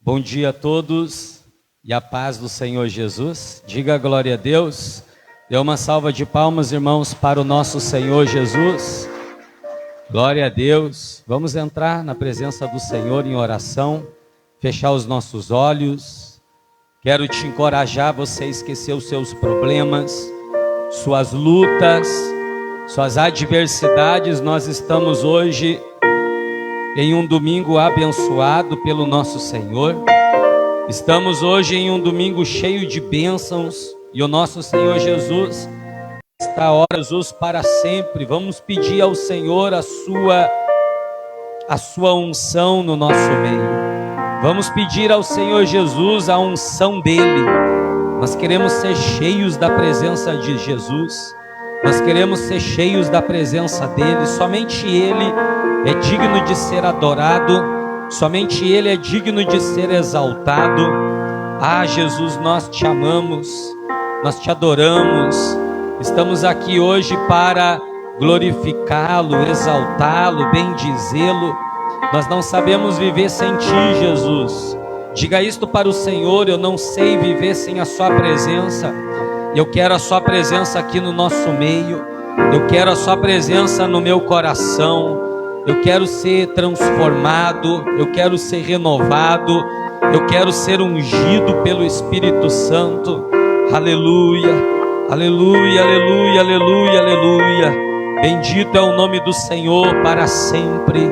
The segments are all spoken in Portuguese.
Bom dia a todos e a paz do Senhor Jesus. Diga glória a Deus. Dê uma salva de palmas, irmãos, para o nosso Senhor Jesus. Glória a Deus. Vamos entrar na presença do Senhor em oração, fechar os nossos olhos. Quero te encorajar você a esquecer os seus problemas, suas lutas, suas adversidades. Nós estamos hoje em um domingo abençoado pelo nosso Senhor. Estamos hoje em um domingo cheio de bênçãos e o nosso Senhor Jesus está ora Jesus para sempre. Vamos pedir ao Senhor a sua unção no nosso meio. Vamos pedir ao Senhor Jesus a unção dele. Nós queremos ser cheios da presença de Jesus. Nós queremos ser cheios da presença dele. Somente ele é digno de ser adorado, somente ele é digno de ser exaltado. Ah, Jesus, nós te amamos, nós te adoramos. Estamos aqui hoje para glorificá-lo, exaltá-lo, bendizê-lo. Nós não sabemos viver sem ti, Jesus. Diga isto para o Senhor: eu não sei viver sem a sua presença. Eu quero a sua presença aqui no nosso meio. Eu quero a sua presença no meu coração. Eu quero ser transformado. Eu quero ser renovado. Eu quero ser ungido pelo Espírito Santo. Aleluia, aleluia, aleluia, aleluia, aleluia. Bendito é o nome do Senhor para sempre.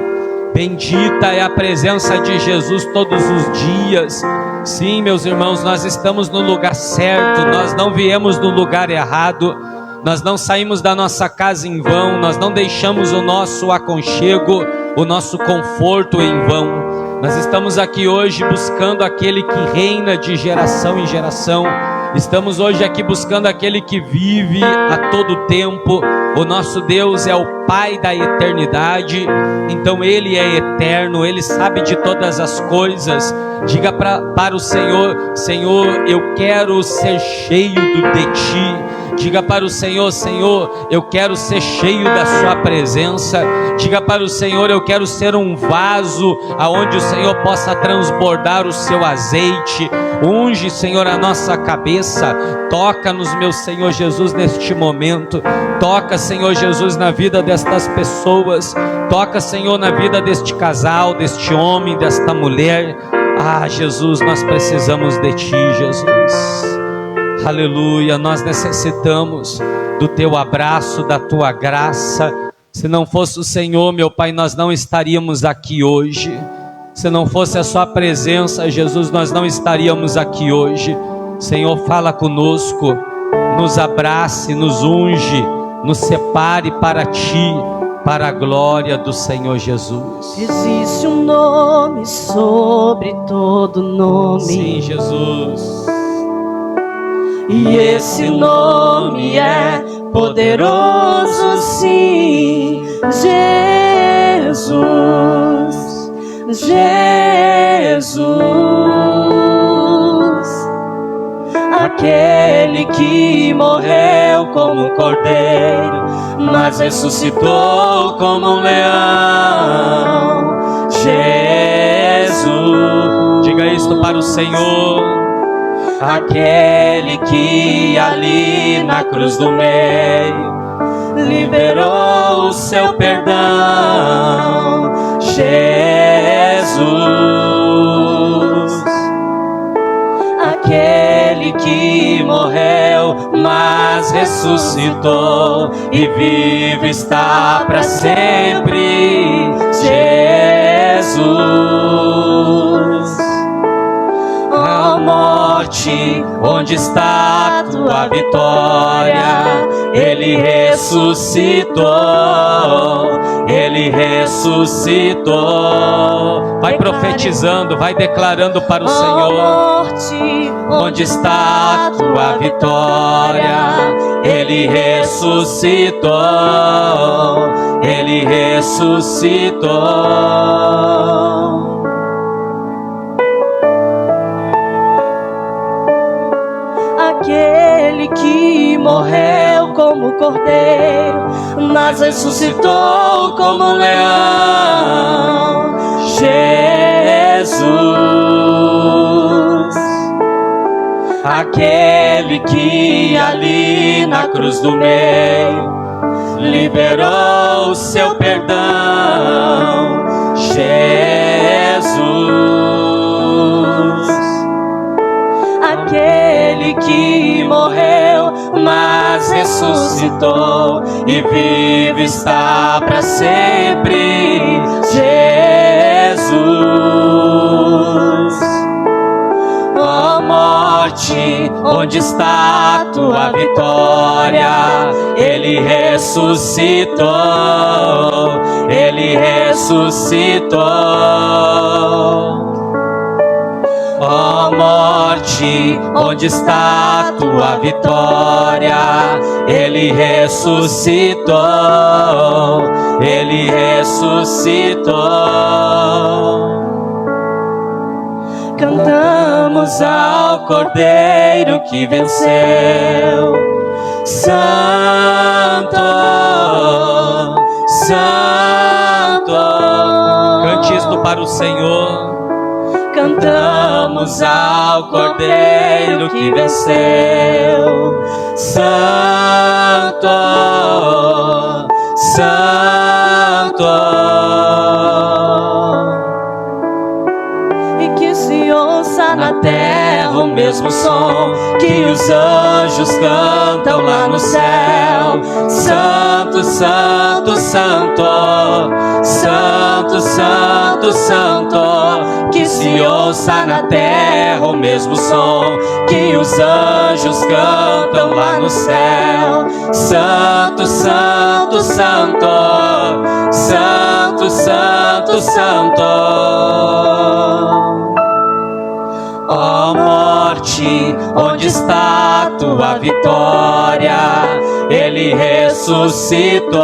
Bendita é a presença de Jesus todos os dias. Sim, meus irmãos, nós estamos no lugar certo. Nós não viemos no lugar errado. Nós não saímos da nossa casa em vão. Nós não deixamos o nosso aconchego, o nosso conforto em vão. Nós estamos aqui hoje buscando aquele que reina de geração em geração. Estamos hoje aqui buscando aquele que vive a todo tempo. O nosso Deus é o Pai da eternidade. Então ele é eterno, ele sabe de todas as coisas. Diga para o Senhor: Senhor, eu quero ser cheio de ti. Diga para o Senhor: Senhor, eu quero ser cheio da sua presença. Diga para o Senhor: eu quero ser um vaso aonde o Senhor possa transbordar o seu azeite. Unge, Senhor, a nossa cabeça. Toca-nos, meu Senhor Jesus, neste momento. Toca, Senhor Jesus, na vida destas pessoas. Toca, Senhor, na vida deste casal, deste homem, desta mulher. Ah, Jesus, nós precisamos de ti, Jesus. Aleluia, nós necessitamos do teu abraço, da tua graça. Se não fosse o Senhor, meu Pai, nós não estaríamos aqui hoje. Se não fosse a sua presença, Jesus, nós não estaríamos aqui hoje. Senhor, fala conosco, nos abrace, nos unge, nos separe para ti, para a glória do Senhor Jesus. Existe um nome sobre todo nome. Sim, Jesus. E esse nome é poderoso, sim, Jesus, Jesus, aquele que morreu como um cordeiro, mas ressuscitou como um leão. Jesus, diga isto para o Senhor. Aquele que ali na cruz do meio liberou o seu perdão. Jesus, aquele que morreu, mas ressuscitou e vive está para sempre. Jesus, ó morte, onde está a tua vitória? Ele ressuscitou, ele ressuscitou. Vai profetizando, vai declarando para o Senhor. Morte, onde está a tua vitória? Ele ressuscitou, ele ressuscitou. aquele que morreu como cordeiro, mas ressuscitou como um leão. Jesus, aquele que ali na cruz do meio liberou o seu perdão. Jesus, aquele que morreu, mas ressuscitou e vive está para sempre. Jesus, ó morte, onde está tua vitória? Ele ressuscitou, ele ressuscitou. Ó morte, onde está tua vitória? Ele ressuscitou, ele ressuscitou. Cantamos ao Cordeiro que venceu. Santo, Santo. Cante isto para o Senhor. Cantamos ao Cordeiro que venceu. Santo, Santo. E que se ouça na terra o mesmo som que os anjos cantam lá no céu. Santo, Santo, Santo. Santo, Santo, Santo. Que se ouça na terra o mesmo som que os anjos cantam lá no céu. Santo, Santo, Santo. Santo, Santo, Santo. Ó morte, onde está tua vitória? Ele ressuscitou,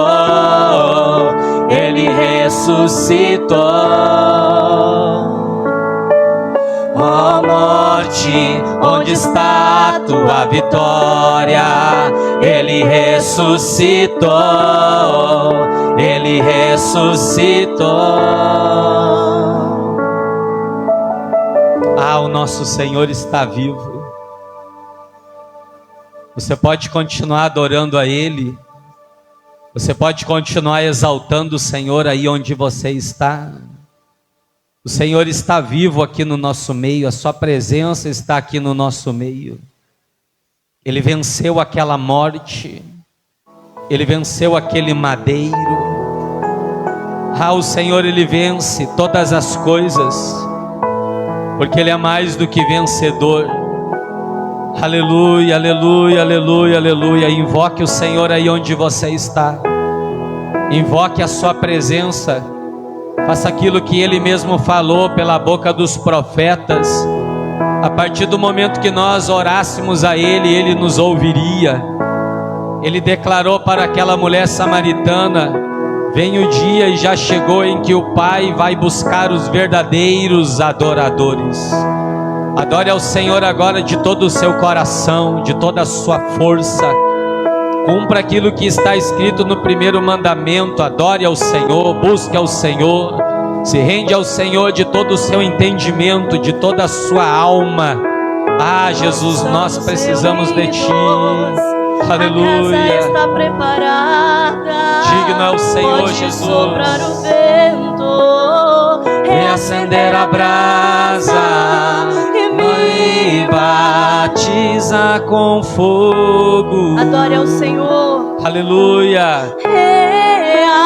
ele ressuscitou. Ó morte, onde está tua vitória? Ele ressuscitou, ele ressuscitou. Ah, o nosso Senhor está vivo. Você pode continuar adorando a Ele. Você pode continuar exaltando o Senhor aí onde você está. O Senhor está vivo aqui no nosso meio. A sua presença está aqui no nosso meio. Ele venceu aquela morte. Ele venceu aquele madeiro. Ah, o Senhor, Ele vence todas as coisas, porque Ele é mais do que vencedor. Aleluia, aleluia, aleluia, aleluia. Invoque o Senhor aí onde você está. Invoque a sua presença. Faça aquilo que Ele mesmo falou pela boca dos profetas. A partir do momento que nós orássemos a Ele, Ele nos ouviria. Ele declarou para aquela mulher samaritana: vem o dia, e já chegou, em que o Pai vai buscar os verdadeiros adoradores. Adore ao Senhor agora de todo o seu coração, de toda a sua força. Cumpra aquilo que está escrito no primeiro mandamento. Adore ao Senhor, busque ao Senhor, se rende ao Senhor de todo o seu entendimento, de toda a sua alma. Ah, Jesus, nós precisamos de Ti. Aleluia. A casa está preparada. Digno é o Senhor, pode Jesus. Soprar o vento, reacender a brasa e me batiza com fogo. Adore ao Senhor. Aleluia.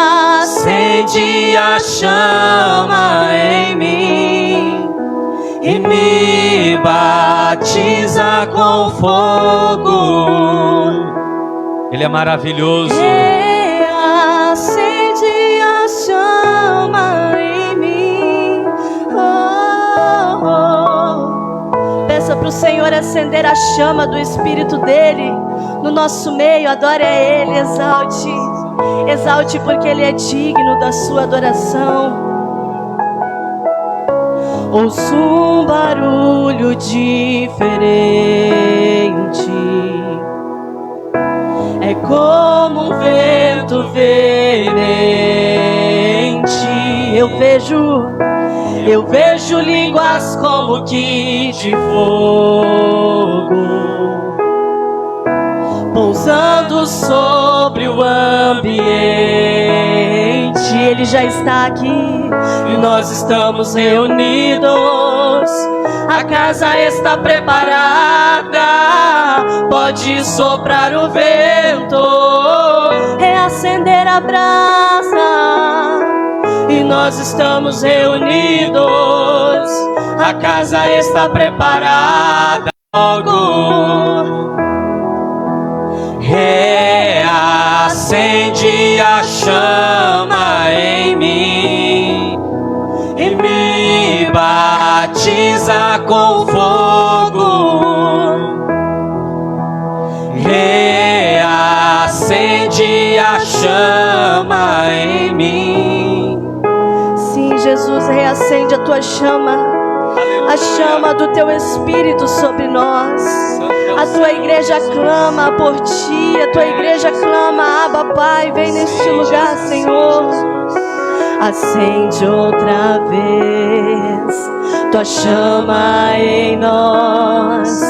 Reacende a chama em mim e me batiza com fogo. Ele é maravilhoso. Reacende a chama em mim. Oh, oh. Peça para o Senhor acender a chama do Espírito dele no nosso meio. Adore a Ele, exalte. Exalte, porque Ele é digno da sua adoração. Ouço um barulho diferente. Eu vejo línguas como que de fogo, pousando sobre o ambiente. Ele já está aqui e nós estamos reunidos. A casa está preparada, pode soprar o vento, reacender a brasa, e nós estamos reunidos. A casa está preparada, logo reacende a chama em mim e me batiza com fogo. Reacende a chama em mim. Sim, Jesus, reacende a tua chama, a chama do teu Espírito sobre nós. A tua igreja clama por ti, a tua igreja clama, Abba Pai, vem neste lugar, Senhor. Acende outra vez tua chama em nós,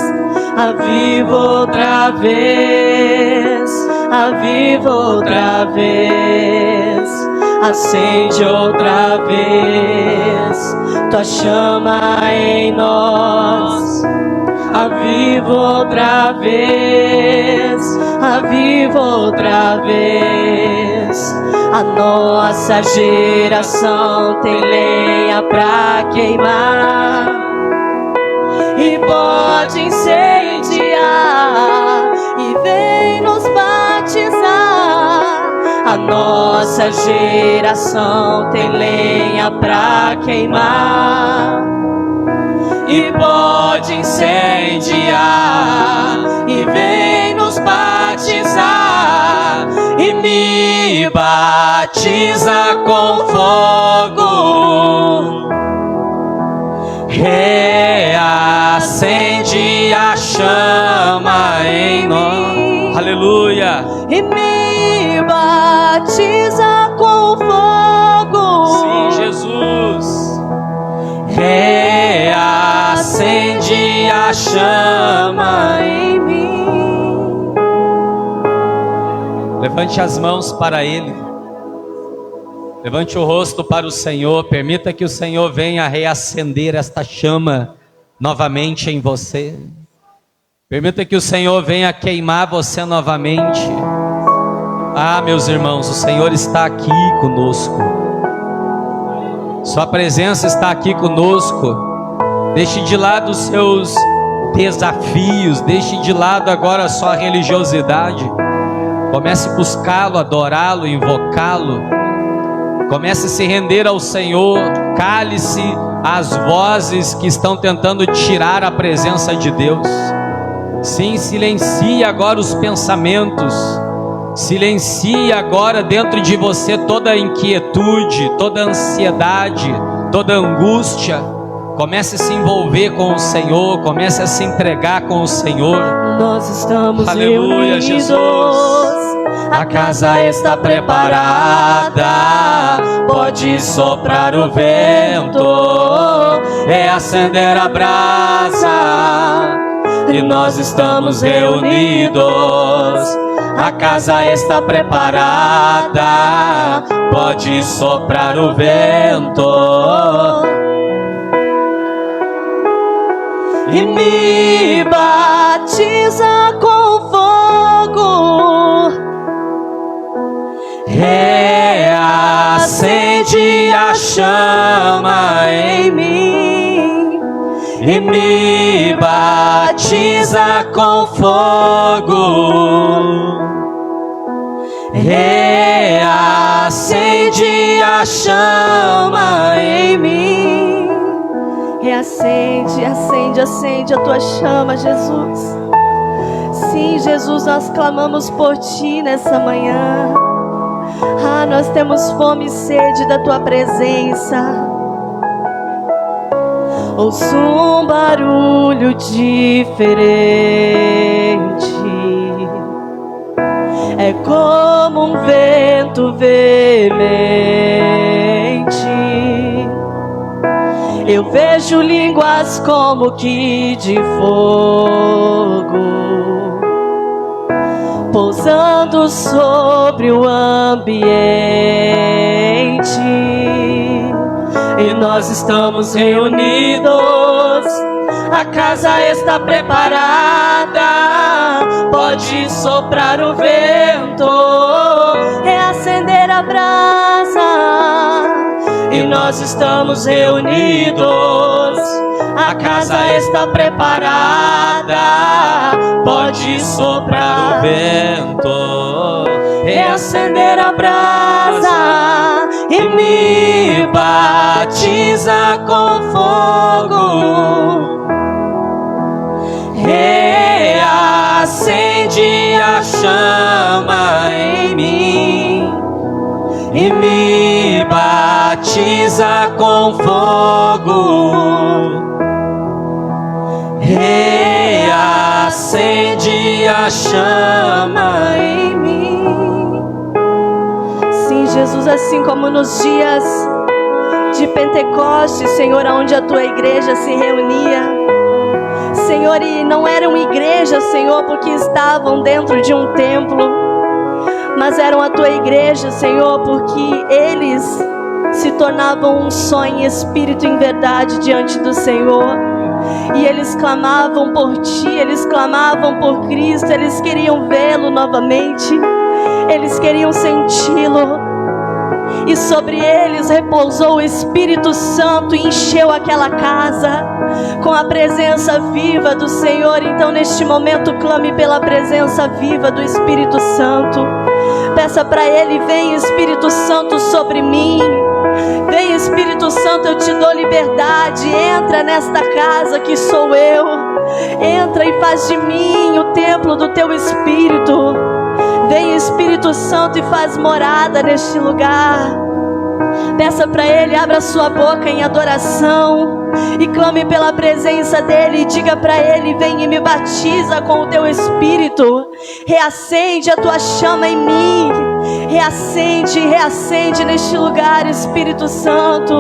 aviva outra vez, aviva outra vez, acende outra vez tua chama em nós, aviva outra vez, aviva outra vez. A nossa geração tem lenha pra queimar e pode incendiar, e vem nos batizar. A nossa geração tem lenha pra queimar e pode incendiar, e vem nos batizar, e me batiza com fogo. Reacende a chama em nós, aleluia, e me batiza com fogo. Sim, Jesus. Reacende a chama em mim. Levante as mãos para Ele, levante o rosto para o Senhor, permita que o Senhor venha reacender esta chama novamente em você. Permita que o Senhor venha queimar você novamente. Ah, meus irmãos, o Senhor está aqui conosco. Sua presença está aqui conosco. Deixe de lado os seus desafios, deixe de lado agora a sua religiosidade. Comece a buscá-lo, adorá-lo, invocá-lo. Comece a se render ao Senhor. Cale-se às vozes que estão tentando tirar a presença de Deus. Sim, silencie agora os pensamentos. Silencie agora dentro de você toda inquietude, toda ansiedade, toda angústia. Comece a se envolver com o Senhor, comece a se entregar com o Senhor. Nós estamos aleluia, reunidos. Jesus. A casa está preparada, pode soprar o vento, reacender a brasa, e nós estamos reunidos. A casa está preparada, pode soprar o vento e me batiza com fogo. Reacende a chama em mim e me batiza com fogo. Reacende a chama em mim. Reacende, acende, acende a tua chama, Jesus. Sim, Jesus, nós clamamos por ti nessa manhã. Ah, nós temos fome e sede da tua presença. Ouço um barulho diferente, é como um vento veemente eu vejo línguas como que de fogo pousando sobre o ambiente, e nós estamos reunidos, a casa está preparada, pode soprar o vento, reacender a brasa, e nós estamos reunidos, a casa está preparada, pode soprar o vento, reacender a brasa, e me batiza com fogo, reacende a chama em mim, e me batiza com fogo, reacende a chama em mim. Sim, Jesus, assim como nos dias de Pentecostes, Senhor, onde a tua igreja se reunia, Senhor, e não eram igrejas, Senhor, porque estavam dentro de um templo, mas eram a tua igreja, Senhor, porque eles se tornavam um só em espírito e em verdade diante do Senhor. E eles clamavam por Ti, eles clamavam por Cristo, eles queriam vê-lo novamente, eles queriam senti-lo. E sobre eles repousou o Espírito Santo e encheu aquela casa com a presença viva do Senhor. Então neste momento clame pela presença viva do Espírito Santo. Peça para Ele: vem Espírito Santo sobre mim, vem Espírito Santo, eu te dou liberdade, entra nesta casa que sou eu, entra e faz de mim o templo do teu Espírito. Vem Espírito Santo e faz morada neste lugar. Peça para Ele, abra sua boca em adoração e clame pela presença dEle, e diga para Ele: vem e me batiza com o teu Espírito, reacende a tua chama em mim, reacende, reacende neste lugar, Espírito Santo.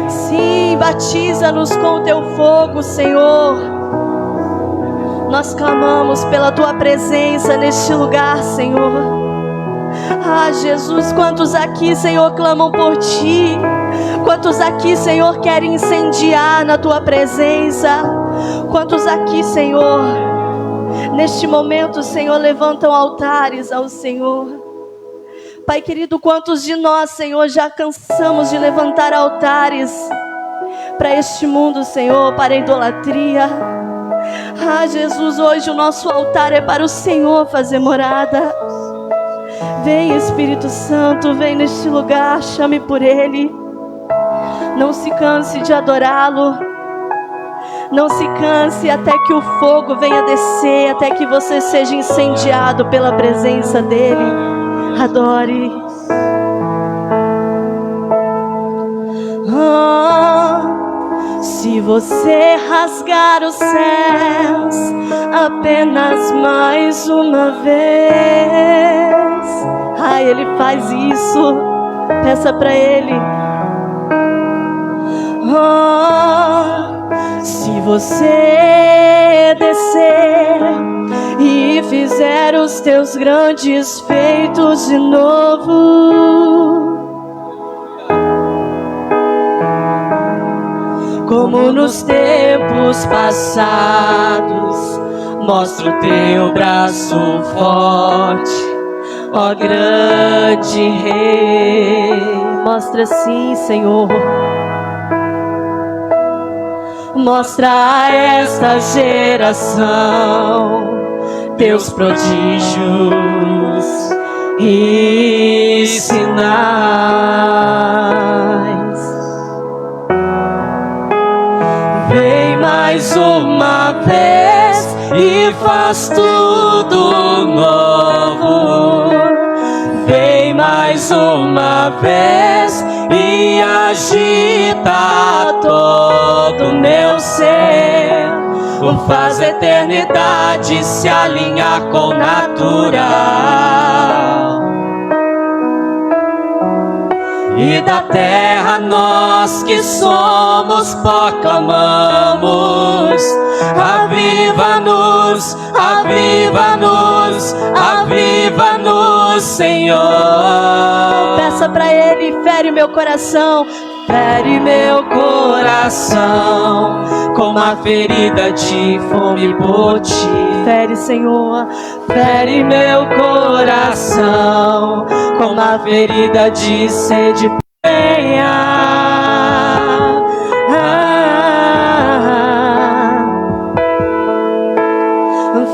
Sim, batiza-nos com o teu fogo, Senhor. Nós clamamos pela tua presença neste lugar, Senhor. Ah, Jesus, quantos aqui, Senhor, clamam por Ti? Quantos aqui, Senhor, querem incendiar na tua presença? Quantos aqui, Senhor, neste momento, Senhor, levantam altares ao Senhor? Pai querido, quantos de nós, Senhor, já cansamos de levantar altares para este mundo, Senhor, para a idolatria? Ah, Jesus, hoje o nosso altar é para o Senhor fazer morada. Vem Espírito Santo, vem neste lugar, chame por Ele. Não se canse de adorá-lo. Não se canse até que o fogo venha descer, até que você seja incendiado pela presença dEle. Adore. Se você rasgar os céus apenas mais uma vez, Ele faz isso. Peça para Ele. Se você descer e fizer os teus grandes feitos de novo, como nos tempos passados, mostra o teu braço forte, ó grande Rei. Mostra sim, Senhor. Mostra a esta geração teus prodígios e sinais. Vem mais uma vez e faz tudo novo. Vem mais uma vez e agita todo o meu ser. Faz a eternidade se alinhar com o natural. e da terra nós que somos pó clamamos. Aviva-nos, aviva-nos, aviva-nos, Senhor. Peça pra Ele, fere meu coração, fere meu coração, como a ferida de fome por ti. fere, Senhor, Fere meu coração, como a ferida de sede penha.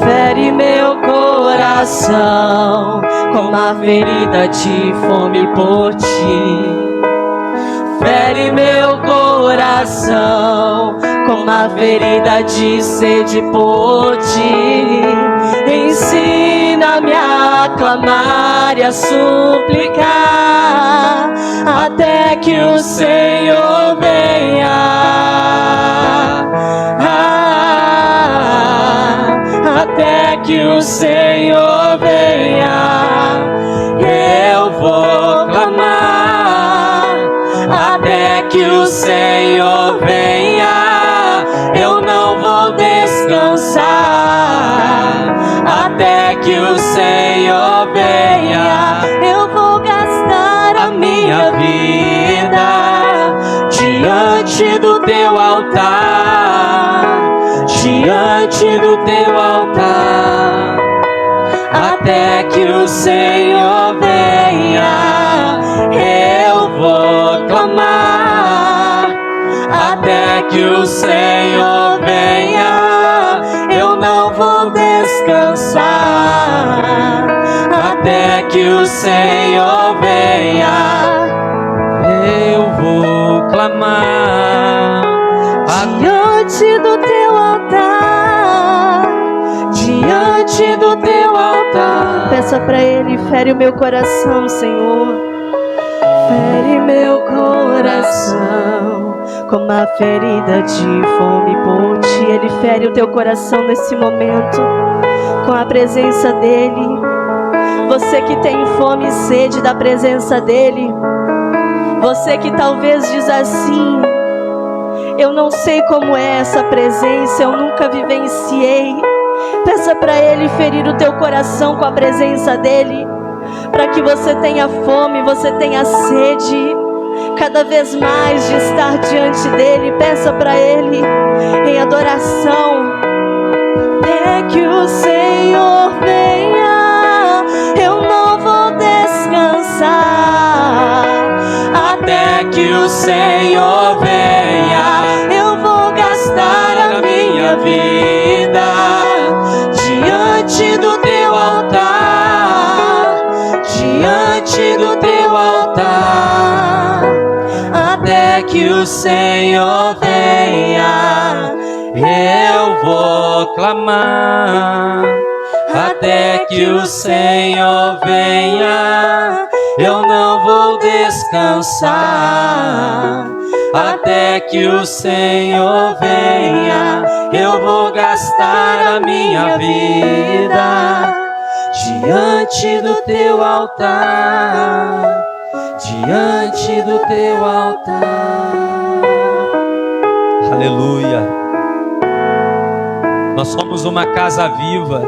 Fere meu coração, como a ferida de fome por ti. Fere meu coração, como a ferida de sede por ti. Ensina-me a clamar e a suplicar, até que o Senhor venha. Até que o Senhor venha, eu vou clamar. Até que o Senhor venha, eu não vou descansar. Até que o Senhor venha, eu vou gastar a minha vida diante do teu altar, diante do teu altar. Até que o Senhor venha, eu vou clamar. Até que o Senhor venha, eu não vou descansar. Até que o Senhor venha, eu vou clamar. diante do teu altar, Diante do teu altar. peça pra Ele, fere o meu coração, Senhor, fere meu coração, como a ferida de fome por ti. Ele fere o teu coração nesse momento, com a presença dEle. Você que tem fome e sede da presença dEle, você que talvez diz assim: eu não sei como é essa presença, eu nunca vivenciei. Peça para Ele ferir o teu coração com a presença dEle, para que você tenha fome, você tenha sede cada vez mais de estar diante dEle. Peça para Ele em adoração. Até que o Senhor venha, eu não vou descansar. Até que o Senhor venha, eu vou gastar a minha vida diante do teu altar, diante do teu altar. Até que o Senhor venha, eu vou clamar. Até que o Senhor venha, eu não vou descansar. Até que o Senhor venha, eu vou gastar a minha vida diante do teu altar, diante do teu altar. Aleluia. Nós somos uma casa viva.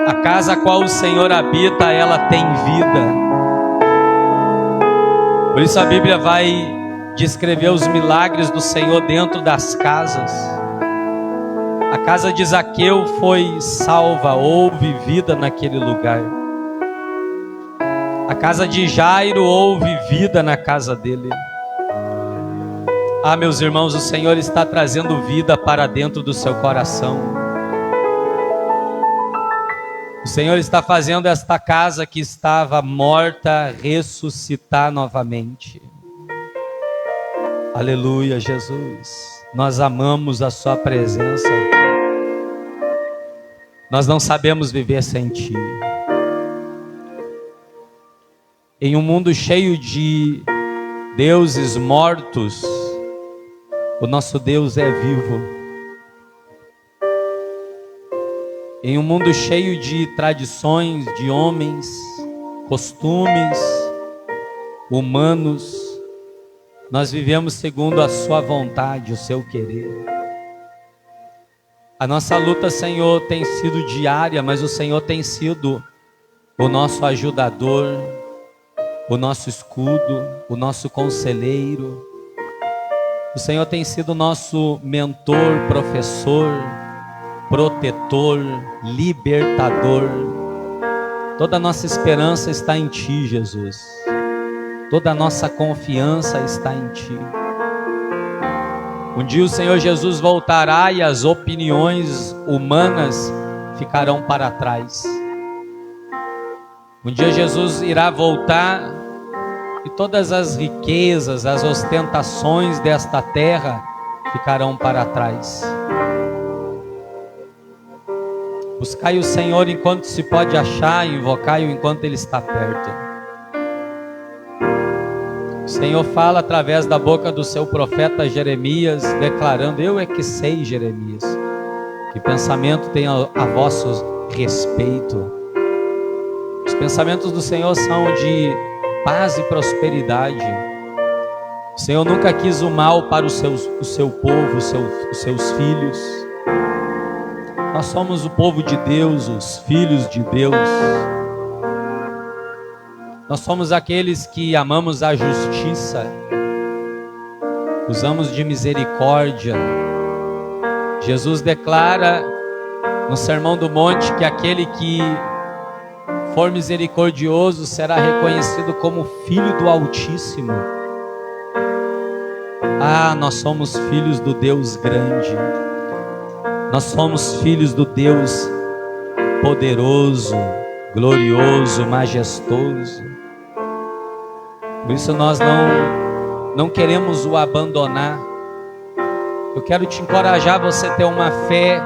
A casa a qual o Senhor habita, ela tem vida. Por isso a Bíblia vai descrever os milagres do Senhor dentro das casas. A casa de Zaqueu foi salva, houve vida naquele lugar. A casa de Jairo, houve vida na casa dele. Ah, meus irmãos, o Senhor está trazendo vida para dentro do seu coração. O Senhor está fazendo esta casa que estava morta ressuscitar novamente. Aleluia, Jesus. Nós amamos a sua presença. Nós não sabemos viver sem ti. Em um mundo cheio de deuses mortos, o nosso Deus é vivo. Em um mundo cheio de tradições, de homens costumes humanos, nós vivemos segundo a sua vontade, o seu querer. A nossa luta, Senhor, tem sido diária, mas o Senhor tem sido o nosso ajudador, o nosso escudo, o nosso conselheiro. O Senhor tem sido o nosso mentor, professor, protetor, libertador. Toda a nossa esperança está em Ti, Jesus. Toda a nossa confiança está em Ti. Um dia o Senhor Jesus voltará e as opiniões humanas ficarão para trás. Um dia Jesus irá voltar e todas as riquezas, as ostentações desta terra ficarão para trás. Buscai o Senhor enquanto se pode achar, invocai-o enquanto Ele está perto. O Senhor fala através da boca do seu profeta Jeremias, declarando: eu é que sei, Jeremias, que pensamento tem a vosso respeito. Os pensamentos do Senhor são de paz e prosperidade. O Senhor nunca quis o mal para o seu povo, os seus filhos. Nós somos o povo de Deus, os filhos de Deus. Nós somos aqueles que amamos a justiça, usamos de misericórdia. Jesus declara no Sermão do Monte que aquele que for misericordioso será reconhecido como filho do Altíssimo. Ah, nós somos filhos do Deus grande. Nós somos filhos do Deus poderoso, glorioso, majestoso. Por isso nós não queremos o abandonar. Eu quero te encorajar a você ter uma fé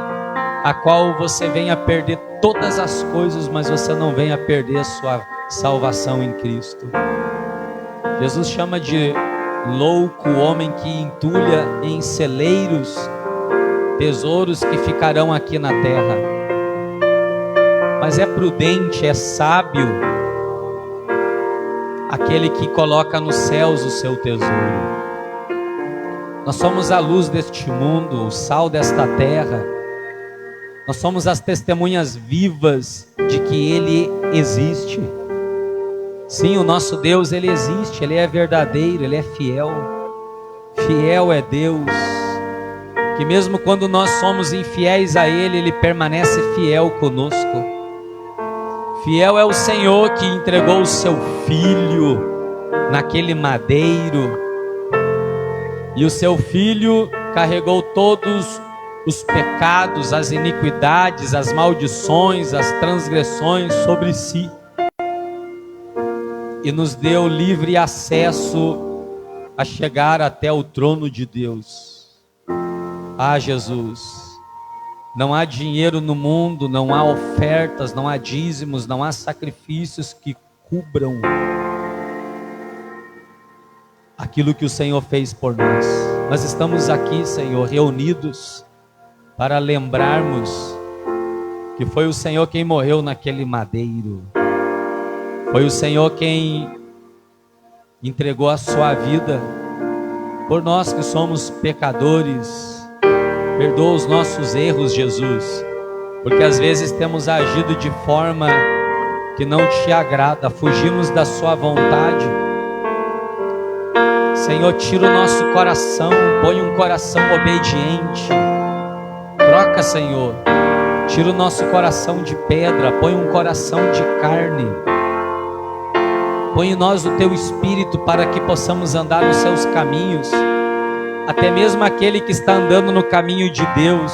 a qual você venha perder todas as coisas, mas você não venha perder a sua salvação em Cristo. Jesus chama de louco o homem que entulha em celeiros tesouros que ficarão aqui na terra. Mas é prudente, é sábio aquele que coloca nos céus o seu tesouro. Nós somos a luz deste mundo, o sal desta terra. Nós somos as testemunhas vivas de que Ele existe. Sim, o nosso Deus, Ele existe, Ele é verdadeiro, Ele é fiel. Fiel é Deus, que mesmo quando nós somos infiéis a Ele, Ele permanece fiel conosco. Fiel é o Senhor que entregou o seu Filho naquele madeiro, e o seu Filho carregou todos os pecados, as iniquidades, as maldições, as transgressões sobre si, e nos deu livre acesso a chegar até o trono de Deus. Ah, Jesus, não há dinheiro no mundo, não há ofertas, não há dízimos, não há sacrifícios que cubram aquilo que o Senhor fez por nós. Nós estamos aqui, Senhor, reunidos para lembrarmos que foi o Senhor quem morreu naquele madeiro. Foi o Senhor quem entregou a sua vida por nós que somos pecadores. Perdoa os nossos erros, Jesus, porque às vezes temos agido de forma que não te agrada, fugimos da sua vontade. Senhor, tira o nosso coração, põe um coração obediente. Troca, Senhor, tira o nosso coração de pedra, põe um coração de carne. Põe em nós o teu Espírito para que possamos andar nos seus caminhos. Até mesmo aquele que está andando no caminho de Deus,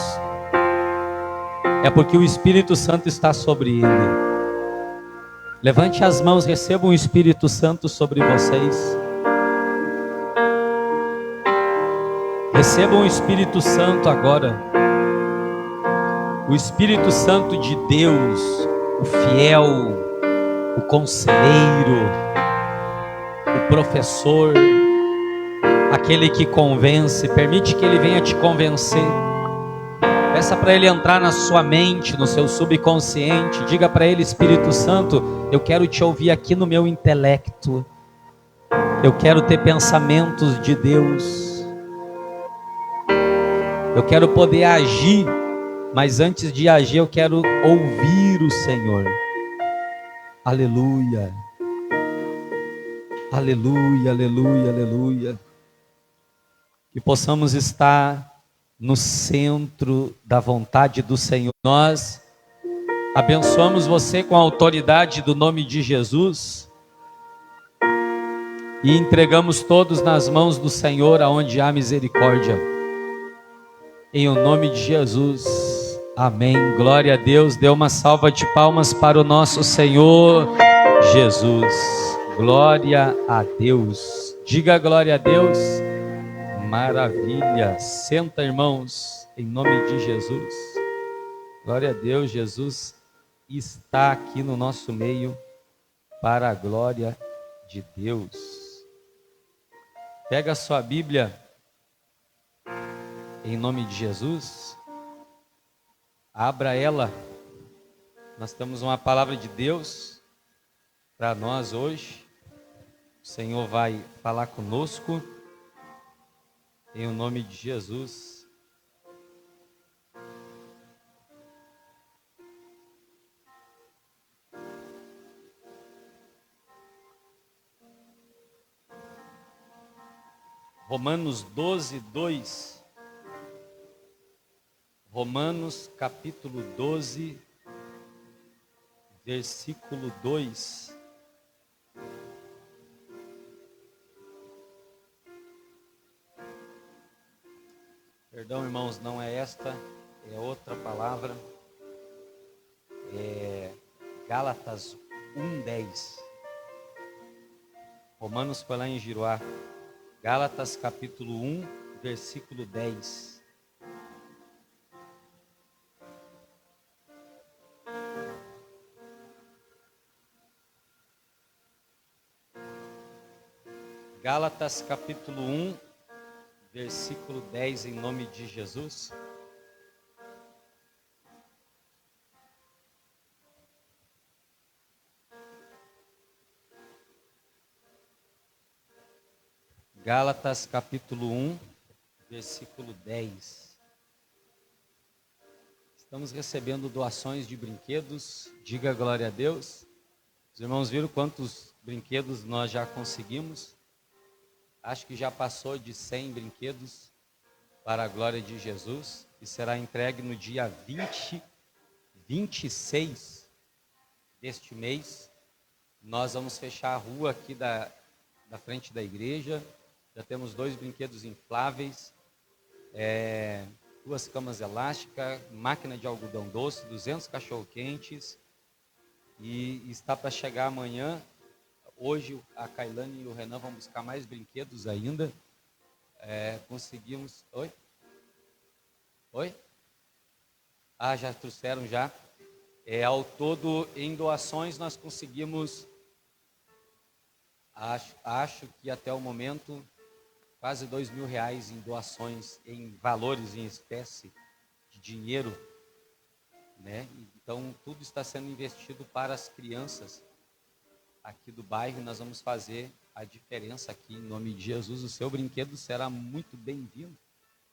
é porque o Espírito Santo está sobre ele. Levante as mãos, recebam o Espírito Santo sobre vocês. Recebam o Espírito Santo agora. O Espírito Santo de Deus, o fiel, o conselheiro, o professor, aquele que convence. Permite que Ele venha te convencer. Peça para Ele entrar na sua mente, no seu subconsciente. Diga para Ele: Espírito Santo, eu quero te ouvir aqui no meu intelecto. Eu quero ter pensamentos de Deus. Eu quero poder agir, mas antes de agir eu quero ouvir o Senhor. Aleluia. Aleluia, aleluia, aleluia. Que possamos estar no centro da vontade do Senhor. Nós abençoamos você com a autoridade do nome de Jesus e entregamos todos nas mãos do Senhor, aonde há misericórdia. Em o nome de Jesus. Amém. Glória a Deus. Dê uma salva de palmas para o nosso Senhor Jesus. Glória a Deus. Diga glória a Deus. Maravilha. Senta, irmãos, em nome de Jesus. Glória a Deus. Jesus está aqui no nosso meio para a glória de Deus. Pega a sua Bíblia, em nome de Jesus. Abra ela. Nós temos uma palavra de Deus para nós hoje. O Senhor vai falar conosco, em o nome de Jesus. Romanos 12, 2. Romanos capítulo 12, versículo 2. Perdão, irmãos, não é esta, é outra palavra. É Gálatas 1:10. Romanos foi lá em Giroá. Gálatas capítulo 1, versículo 10. Gálatas capítulo 1, versículo 10, em nome de Jesus. Gálatas capítulo 1, versículo 10. Estamos recebendo doações de brinquedos. Diga glória a Deus. Os irmãos viram quantos brinquedos nós já conseguimos? Acho que já passou de 100 brinquedos para a glória de Jesus. E será entregue no dia 26 deste mês. Nós vamos fechar a rua aqui da frente da igreja. Já temos 2 brinquedos infláveis, 2 camas elásticas, máquina de algodão doce, 200 cachorro-quentes. E está para chegar amanhã. Hoje a Kailane e o Renan vão buscar mais brinquedos ainda. Conseguimos... Oi? Oi? Ah, já trouxeram já. Ao todo, em doações, nós conseguimos... Acho que até o momento... quase R$2.000 em doações, em valores, em espécie de dinheiro, né? Então, tudo está sendo investido para as crianças aqui do bairro. Nós vamos fazer a diferença aqui, em nome de Jesus. O seu brinquedo será muito bem-vindo.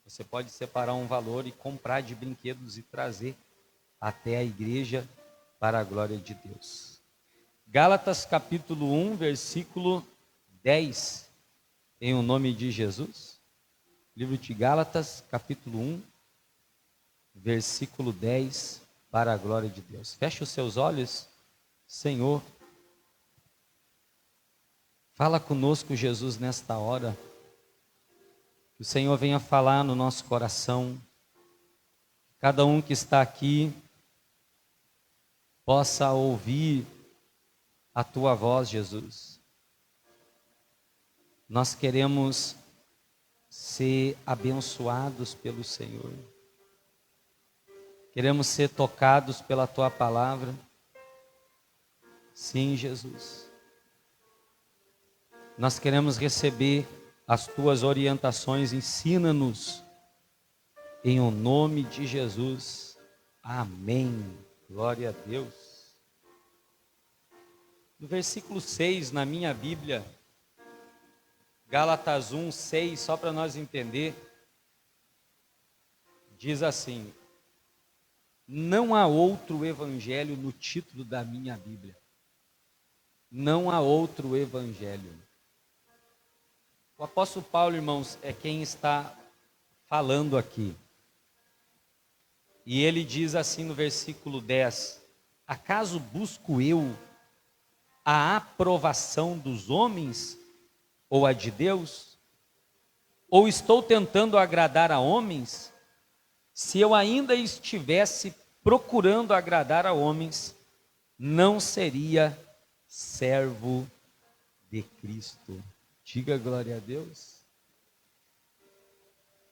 Você pode separar um valor e comprar de brinquedos e trazer até a igreja para a glória de Deus. Gálatas capítulo 1, versículo 10. Em o nome de Jesus, livro de Gálatas, capítulo 1, versículo 10, para a glória de Deus. Feche os seus olhos. Senhor, fala conosco, Jesus, nesta hora. Que o Senhor venha falar no nosso coração. Cada um que está aqui possa ouvir a Tua voz, Jesus. Nós queremos ser abençoados pelo Senhor. Queremos ser tocados pela Tua palavra. Sim, Jesus. Nós queremos receber as Tuas orientações. Ensina-nos em o nome de Jesus. Amém. Glória a Deus. No versículo 6, na minha Bíblia, Gálatas 1, 6, só para nós entender, diz assim: não há outro evangelho no título da minha Bíblia. Não há outro evangelho. O apóstolo Paulo, irmãos, é quem está falando aqui. E ele diz assim no versículo 10: acaso busco eu a aprovação dos homens ou a de Deus? Ou estou tentando agradar a homens? Se eu ainda estivesse procurando agradar a homens, não seria servo de Cristo. Diga glória a Deus.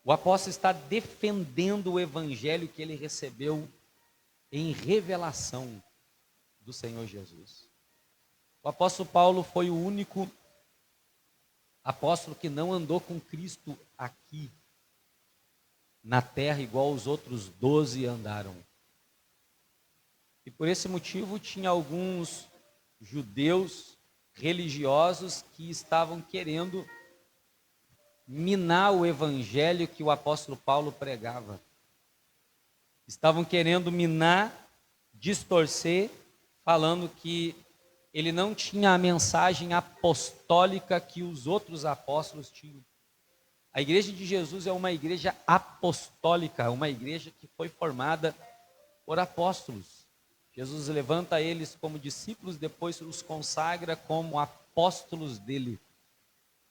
O apóstolo está defendendo o evangelho que ele recebeu em revelação do Senhor Jesus. O apóstolo Paulo foi o único apóstolo que não andou com Cristo aqui na terra, igual os outros 12 andaram. E por esse motivo tinha alguns judeus religiosos que estavam querendo minar o evangelho que o apóstolo Paulo pregava. Estavam querendo minar, distorcer, falando que ele não tinha a mensagem apostólica que os outros apóstolos tinham. A igreja de Jesus é uma igreja apostólica, uma igreja que foi formada por apóstolos. Jesus levanta eles como discípulos, depois os consagra como apóstolos dele.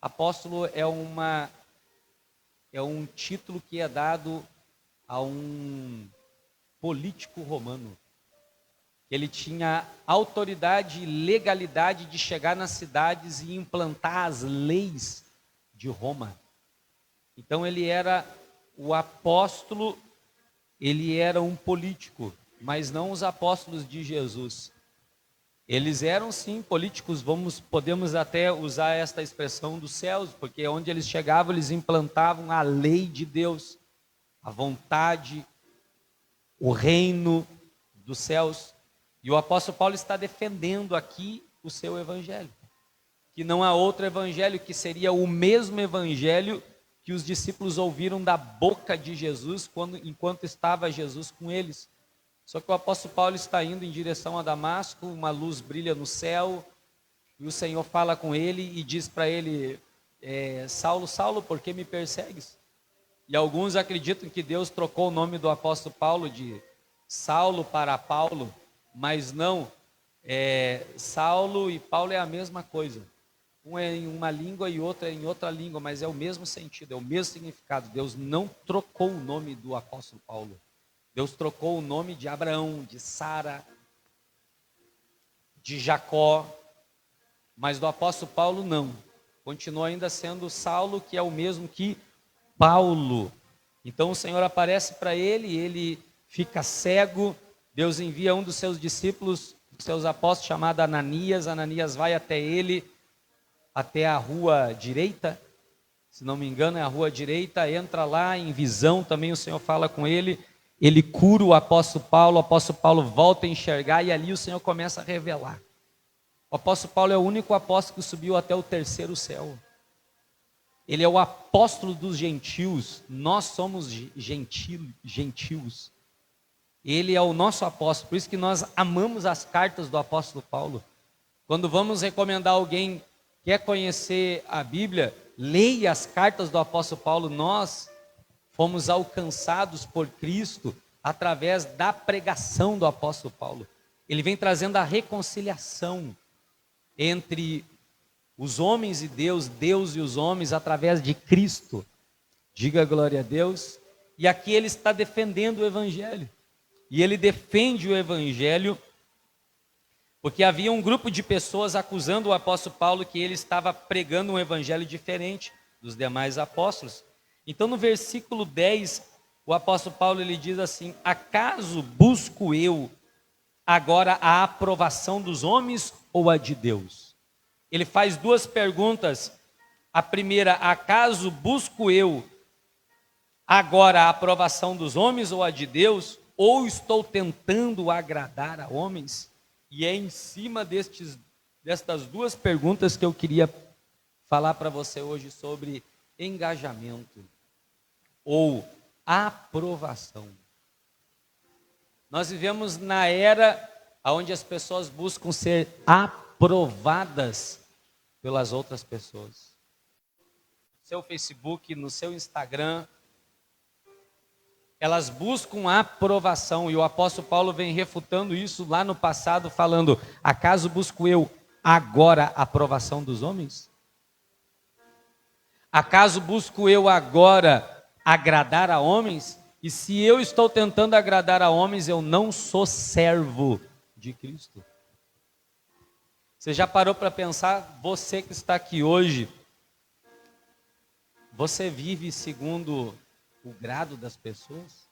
Apóstolo é um título que é dado a um político romano. Ele tinha autoridade e legalidade de chegar nas cidades e implantar as leis de Roma. Então ele era o apóstolo, ele era um político, mas não os apóstolos de Jesus. Eles eram sim políticos, podemos até usar esta expressão dos céus, porque onde eles chegavam, eles implantavam a lei de Deus, a vontade, o reino dos céus. E o apóstolo Paulo está defendendo aqui o seu evangelho, que não há outro evangelho, que seria o mesmo evangelho que os discípulos ouviram da boca de Jesus enquanto estava Jesus com eles. Só que o apóstolo Paulo está indo em direção a Damasco, uma luz brilha no céu, e o Senhor fala com ele e diz para ele: Saulo, Saulo, por que me persegues? E alguns acreditam que Deus trocou o nome do apóstolo Paulo de Saulo para Paulo, mas não, Saulo e Paulo é a mesma coisa. Um é em uma língua e outro é em outra língua, mas é o mesmo sentido, é o mesmo significado. Deus não trocou o nome do apóstolo Paulo. Deus trocou o nome de Abraão, de Sara, de Jacó, mas do apóstolo Paulo não. Continua ainda sendo Saulo, que é o mesmo que Paulo. Então o Senhor aparece para ele, ele fica cego. Deus envia um dos seus discípulos, dos seus apóstolos, chamado Ananias. Ananias vai até ele, até a rua direita, se não me engano é a rua direita, entra lá em visão, também o Senhor fala com ele, ele cura o apóstolo Paulo volta a enxergar e ali o Senhor começa a revelar. O apóstolo Paulo é o único apóstolo que subiu até o terceiro céu. Ele é o apóstolo dos gentios, nós somos gentios. Ele é o nosso apóstolo, por isso que nós amamos as cartas do apóstolo Paulo. Quando vamos recomendar alguém que quer conhecer a Bíblia, leia as cartas do apóstolo Paulo. Nós fomos alcançados por Cristo através da pregação do apóstolo Paulo. Ele vem trazendo a reconciliação entre os homens e Deus, Deus e os homens, através de Cristo. Diga glória a Deus. E aqui ele está defendendo o evangelho. E ele defende o evangelho porque havia um grupo de pessoas acusando o apóstolo Paulo que ele estava pregando um evangelho diferente dos demais apóstolos. Então no versículo 10, o apóstolo Paulo ele diz assim: acaso busco eu agora a aprovação dos homens ou a de Deus? Ele faz duas perguntas. A primeira: acaso busco eu agora a aprovação dos homens ou a de Deus? Ou estou tentando agradar a homens? E é em cima destas duas perguntas que eu queria falar para você hoje sobre engajamento ou aprovação. Nós vivemos na era onde as pessoas buscam ser aprovadas pelas outras pessoas. No seu Facebook, no seu Instagram, elas buscam aprovação, e o apóstolo Paulo vem refutando isso lá no passado, falando: acaso busco eu agora a aprovação dos homens? Acaso busco eu agora agradar a homens? E se eu estou tentando agradar a homens, eu não sou servo de Cristo. Você já parou para pensar, você que está aqui hoje, você vive segundo o grado das pessoas?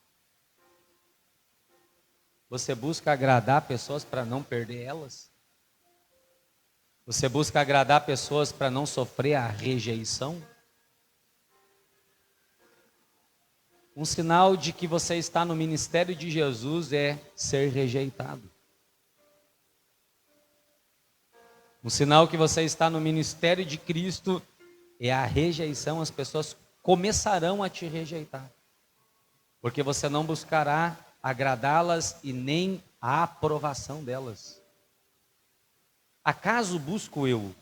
Você busca agradar pessoas para não perder elas? Você busca agradar pessoas para não sofrer a rejeição? Um sinal de que você está no ministério de Jesus é ser rejeitado. Um sinal que você está no ministério de Cristo é a rejeição. As pessoas começarão a te rejeitar, porque você não buscará agradá-las e nem a aprovação delas. Acaso busco eu?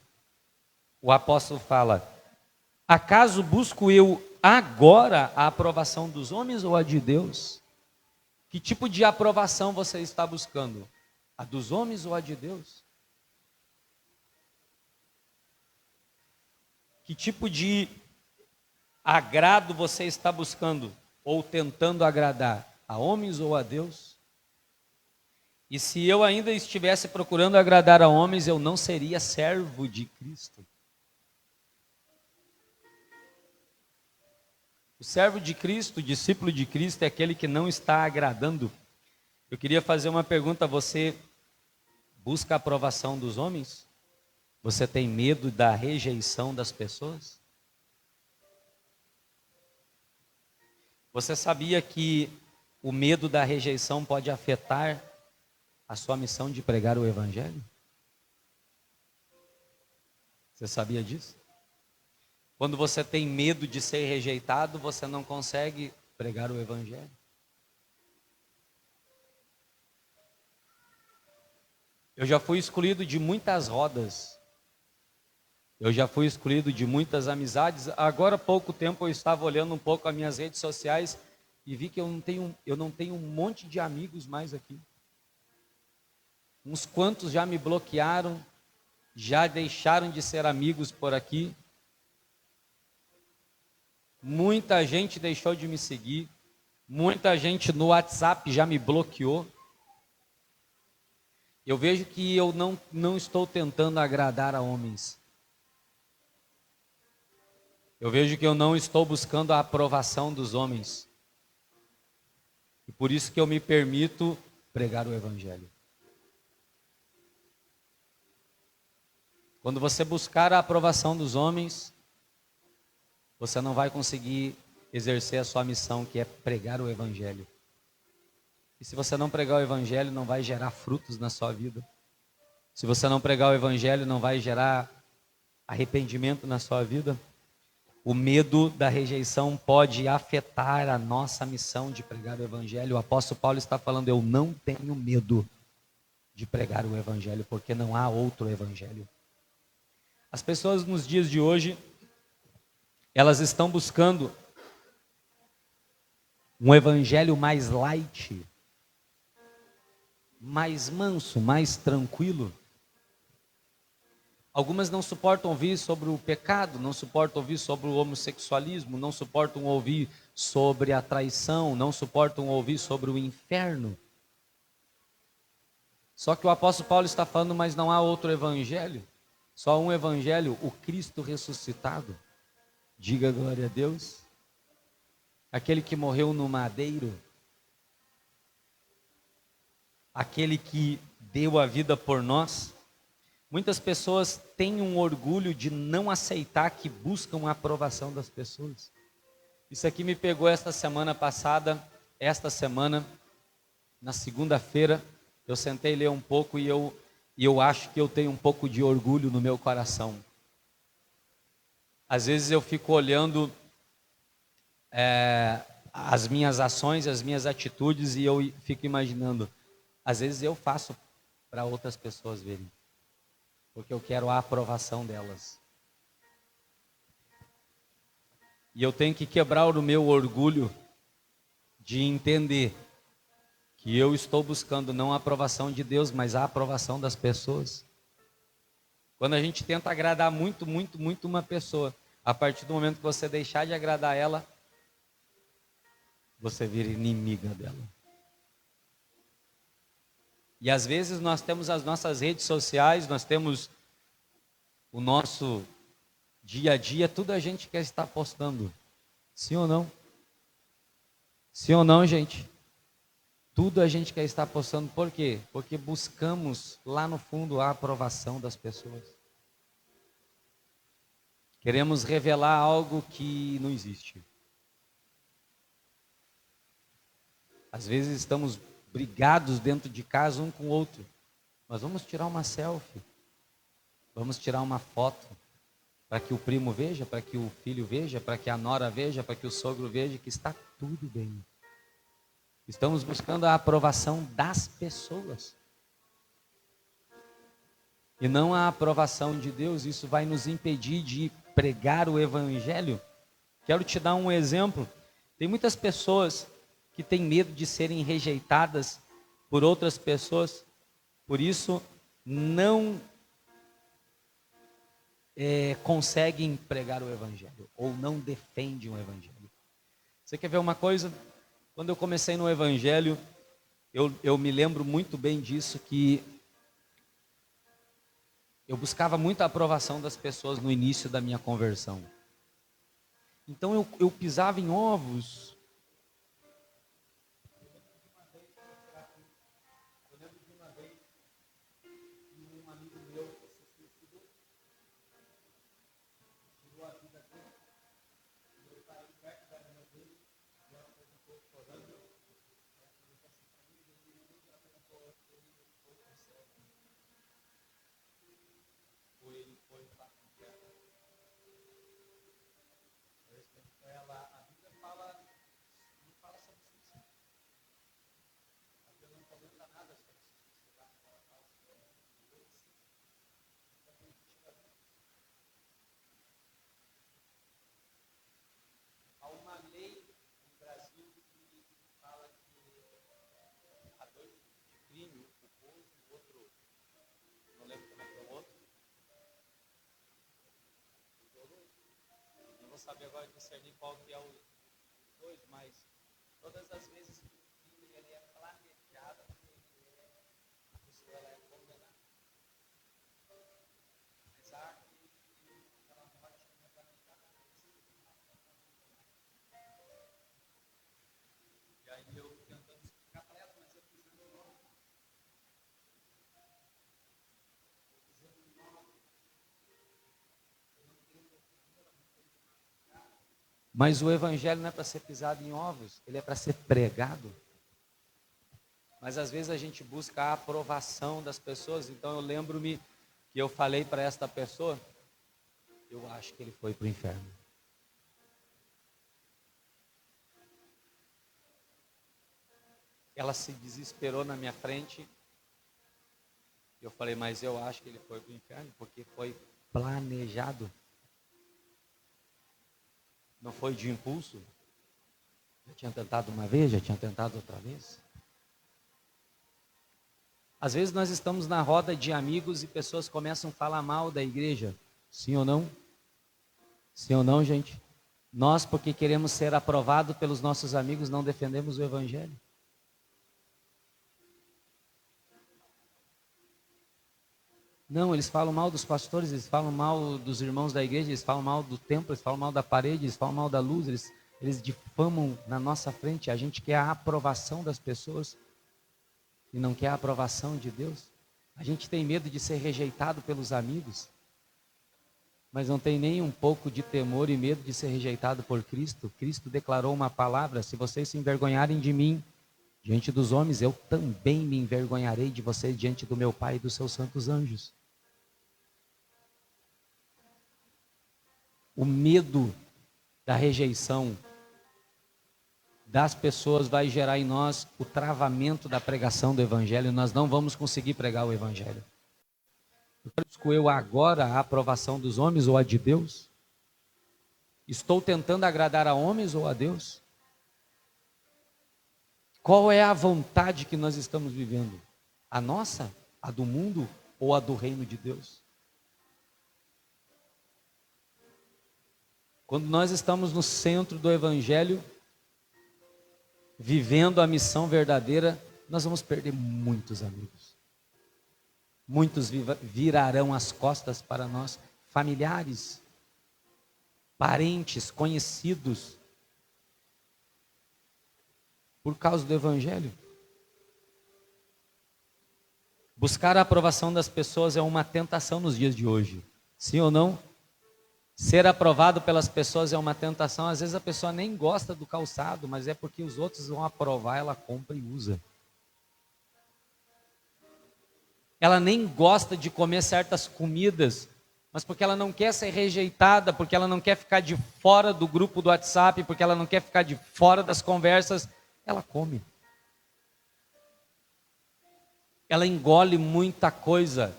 O apóstolo fala: acaso busco eu agora a aprovação dos homens ou a de Deus? Que tipo de aprovação você está buscando? A dos homens ou a de Deus? Que tipo de agrado você está buscando ou tentando agradar? A homens ou a Deus? E se eu ainda estivesse procurando agradar a homens, eu não seria servo de Cristo. O servo de Cristo, o discípulo de Cristo, é aquele que não está agradando. Eu queria fazer uma pergunta: você busca a aprovação dos homens? Você tem medo da rejeição das pessoas? Você sabia que o medo da rejeição pode afetar a sua missão de pregar o Evangelho? Você sabia disso? Quando você tem medo de ser rejeitado, você não consegue pregar o Evangelho. Eu já fui excluído de muitas rodas. Eu já fui excluído de muitas amizades. Agora há pouco tempo eu estava olhando um pouco as minhas redes sociais e vi que eu não tenho um monte de amigos mais aqui. Uns quantos já me bloquearam, já deixaram de ser amigos por aqui. Muita gente deixou de me seguir. Muita gente no WhatsApp já me bloqueou. Eu vejo que eu não estou tentando agradar a homens. Eu vejo que eu não estou buscando a aprovação dos homens. E por isso que eu me permito pregar o Evangelho. Quando você buscar a aprovação dos homens, você não vai conseguir exercer a sua missão, que é pregar o Evangelho. E se você não pregar o Evangelho, não vai gerar frutos na sua vida. Se você não pregar o Evangelho, não vai gerar arrependimento na sua vida. O medo da rejeição pode afetar a nossa missão de pregar o Evangelho. O apóstolo Paulo está falando: eu não tenho medo de pregar o Evangelho, porque não há outro Evangelho. As pessoas nos dias de hoje, elas estão buscando um Evangelho mais light, mais manso, mais tranquilo. Algumas não suportam ouvir sobre o pecado, não suportam ouvir sobre o homossexualismo, não suportam ouvir sobre a traição, não suportam ouvir sobre o inferno. Só que o apóstolo Paulo está falando: mas não há outro evangelho, só um evangelho, o Cristo ressuscitado. Diga glória a Deus. Aquele que morreu no madeiro, aquele que deu a vida por nós. Muitas pessoas têm um orgulho de não aceitar que buscam a aprovação das pessoas. Isso aqui me pegou esta semana, na segunda-feira, eu sentei ler um pouco e eu acho que eu tenho um pouco de orgulho no meu coração. Às vezes eu fico olhando as minhas ações, as minhas atitudes, e eu fico imaginando, às vezes eu faço para outras pessoas verem, porque eu quero a aprovação delas. E eu tenho que quebrar o meu orgulho de entender que eu estou buscando não a aprovação de Deus, mas a aprovação das pessoas. Quando a gente tenta agradar muito uma pessoa, a partir do momento que você deixar de agradar ela, você vira inimiga dela. E às vezes nós temos as nossas redes sociais, nós temos o nosso dia a dia, tudo a gente quer estar postando. Sim ou não? Sim ou não, gente? Tudo a gente quer estar postando. Por quê? Porque buscamos lá no fundo a aprovação das pessoas. Queremos revelar algo que não existe. Às vezes estamos brigados dentro de casa um com o outro. Mas vamos tirar uma selfie. Vamos tirar uma foto. Para que o primo veja, para que o filho veja, para que a nora veja, para que o sogro veja que está tudo bem. Estamos buscando a aprovação das pessoas. E não a aprovação de Deus. Isso vai nos impedir de pregar o evangelho. Quero te dar um exemplo. Tem muitas pessoas que têm medo de serem rejeitadas por outras pessoas. Por isso, não conseguem pregar o evangelho. Ou não defendem o evangelho. Você quer ver uma coisa? Quando eu comecei no evangelho, eu me lembro muito bem disso, que eu buscava muito a aprovação das pessoas no início da minha conversão. Então eu pisava em ovos. Sabe agora discernir qual que é o dois, mas todas as vezes que o crime ele é planejado, a pessoa ela é condenada. Mas a ela morte não é planejada. E aí eu tentando explicar para ela, mas eu fiz o meu nome. Mas o evangelho não é para ser pisado em ovos, ele é para ser pregado. Mas às vezes a gente busca a aprovação das pessoas. Então eu lembro-me que eu falei para esta pessoa, eu acho que ele foi para o inferno. Ela se desesperou na minha frente. Eu falei, mas eu acho que ele foi para o inferno, porque foi planejado. Não foi de impulso. Já tinha tentado uma vez, já tinha tentado outra vez. Às vezes nós estamos na roda de amigos e pessoas começam a falar mal da igreja. Sim ou não? Sim ou não, gente? Nós, porque queremos ser aprovados pelos nossos amigos, não defendemos o evangelho. Não, eles falam mal dos pastores, eles falam mal dos irmãos da igreja, eles falam mal do templo, eles falam mal da parede, eles falam mal da luz, eles difamam na nossa frente. A gente quer a aprovação das pessoas e não quer a aprovação de Deus. A gente tem medo de ser rejeitado pelos amigos. mas não tem nem um pouco de temor e medo de ser rejeitado por Cristo. Cristo declarou uma palavra: se vocês se envergonharem de mim diante dos homens, eu também me envergonharei de vocês diante do meu Pai e dos seus santos anjos. O medo da rejeição das pessoas vai gerar em nós o travamento da pregação do Evangelho. Nós não vamos conseguir pregar o Evangelho. Eu quero escolher agora a aprovação dos homens ou a de Deus? Estou tentando agradar a homens ou a Deus? Qual é a vontade que nós estamos vivendo? A nossa? A do mundo? Ou a do reino de Deus? Quando nós estamos no centro do Evangelho, vivendo a missão verdadeira, nós vamos perder muitos amigos. Muitos virarão as costas para nós, familiares, parentes, conhecidos, por causa do Evangelho. Buscar a aprovação das pessoas é uma tentação nos dias de hoje. Sim ou não? Ser aprovado pelas pessoas é uma tentação. Às vezes a pessoa nem gosta do calçado, mas é porque os outros vão aprovar, ela compra e usa. Ela nem gosta de comer certas comidas, mas porque ela não quer ser rejeitada, porque ela não quer ficar de fora do grupo do WhatsApp, porque ela não quer ficar de fora das conversas, ela come. Ela engole muita coisa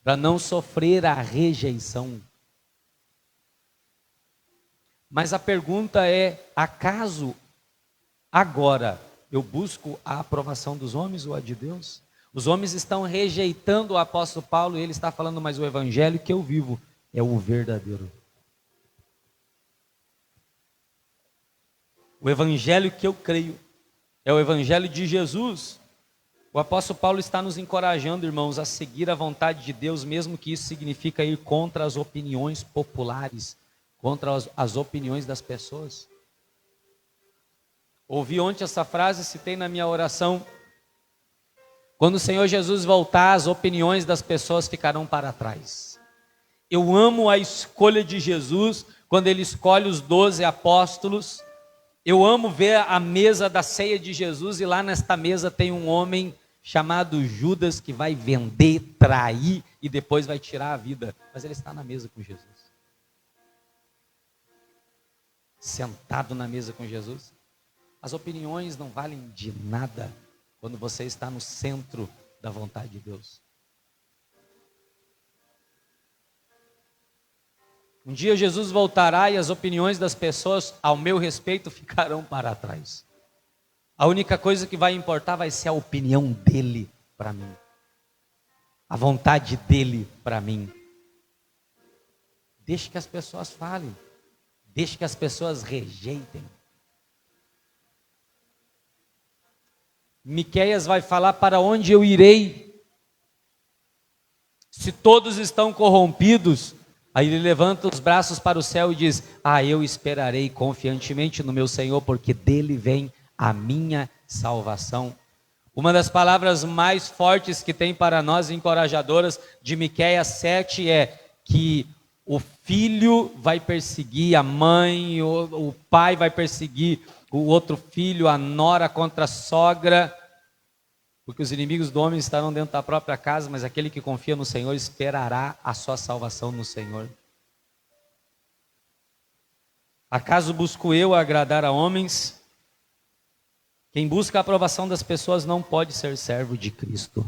para não sofrer a rejeição. Mas a pergunta é: acaso agora eu busco a aprovação dos homens ou a de Deus? Os homens estão rejeitando o apóstolo Paulo e ele está falando: mas o evangelho que eu vivo é o verdadeiro. O evangelho que eu creio é o evangelho de Jesus. O apóstolo Paulo está nos encorajando, irmãos, a seguir a vontade de Deus, mesmo que isso significa ir contra as opiniões populares, contra as opiniões das pessoas. Ouvi ontem essa frase, citei na minha oração: quando o Senhor Jesus voltar, as opiniões das pessoas ficarão para trás. Eu amo a escolha de Jesus, quando ele escolhe os 12 apóstolos. Eu amo ver a mesa da ceia de Jesus, e lá nesta mesa tem um homem chamado Judas, que vai vender, trair e depois vai tirar a vida. Mas ele está na mesa com Jesus. Sentado na mesa com Jesus. As opiniões não valem de nada quando você está no centro da vontade de Deus. Um dia Jesus voltará e as opiniões das pessoas ao meu respeito ficarão para trás. A única coisa que vai importar vai ser a opinião dele para mim. A vontade dele para mim. Deixe que as pessoas falem. Deixe que as pessoas rejeitem. Miqueias vai falar: para onde eu irei? Se todos estão corrompidos. Aí ele levanta os braços para o céu e diz: eu esperarei confiantemente no meu Senhor, porque dele vem a minha salvação. Uma das palavras mais fortes que tem para nós, encorajadoras, de Miqueias 7 é que o filho vai perseguir a mãe, o pai vai perseguir o outro filho, a nora contra a sogra, porque os inimigos do homem estarão dentro da própria casa, mas aquele que confia no Senhor esperará a sua salvação no Senhor. Acaso busco eu agradar a homens? Quem busca a aprovação das pessoas não pode ser servo de Cristo.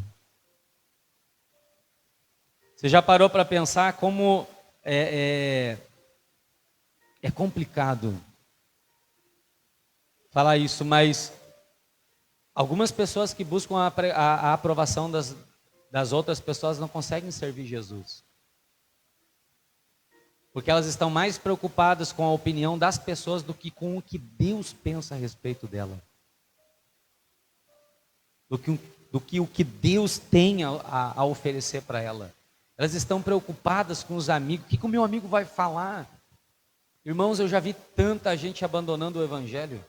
Você já parou para pensar como é complicado falar isso, mas algumas pessoas que buscam a aprovação das outras pessoas não conseguem servir Jesus. Porque elas estão mais preocupadas com a opinião das pessoas do que com o que Deus pensa a respeito dela. Do que o que Deus tem a oferecer para ela. Elas estão preocupadas com os amigos. O que o meu amigo vai falar? Irmãos, eu já vi tanta gente abandonando o evangelho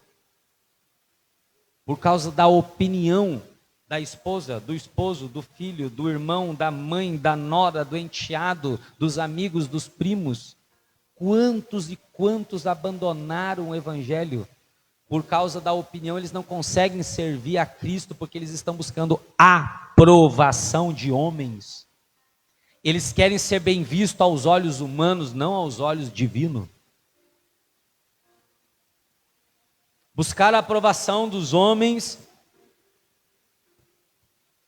por causa da opinião da esposa, do esposo, do filho, do irmão, da mãe, da nora, do enteado, dos amigos, dos primos. Quantos e quantos abandonaram o evangelho por causa da opinião? Eles não conseguem servir a Cristo porque eles estão buscando aprovação de homens. Eles querem ser bem vistos aos olhos humanos, não aos olhos divinos. Buscar a aprovação dos homens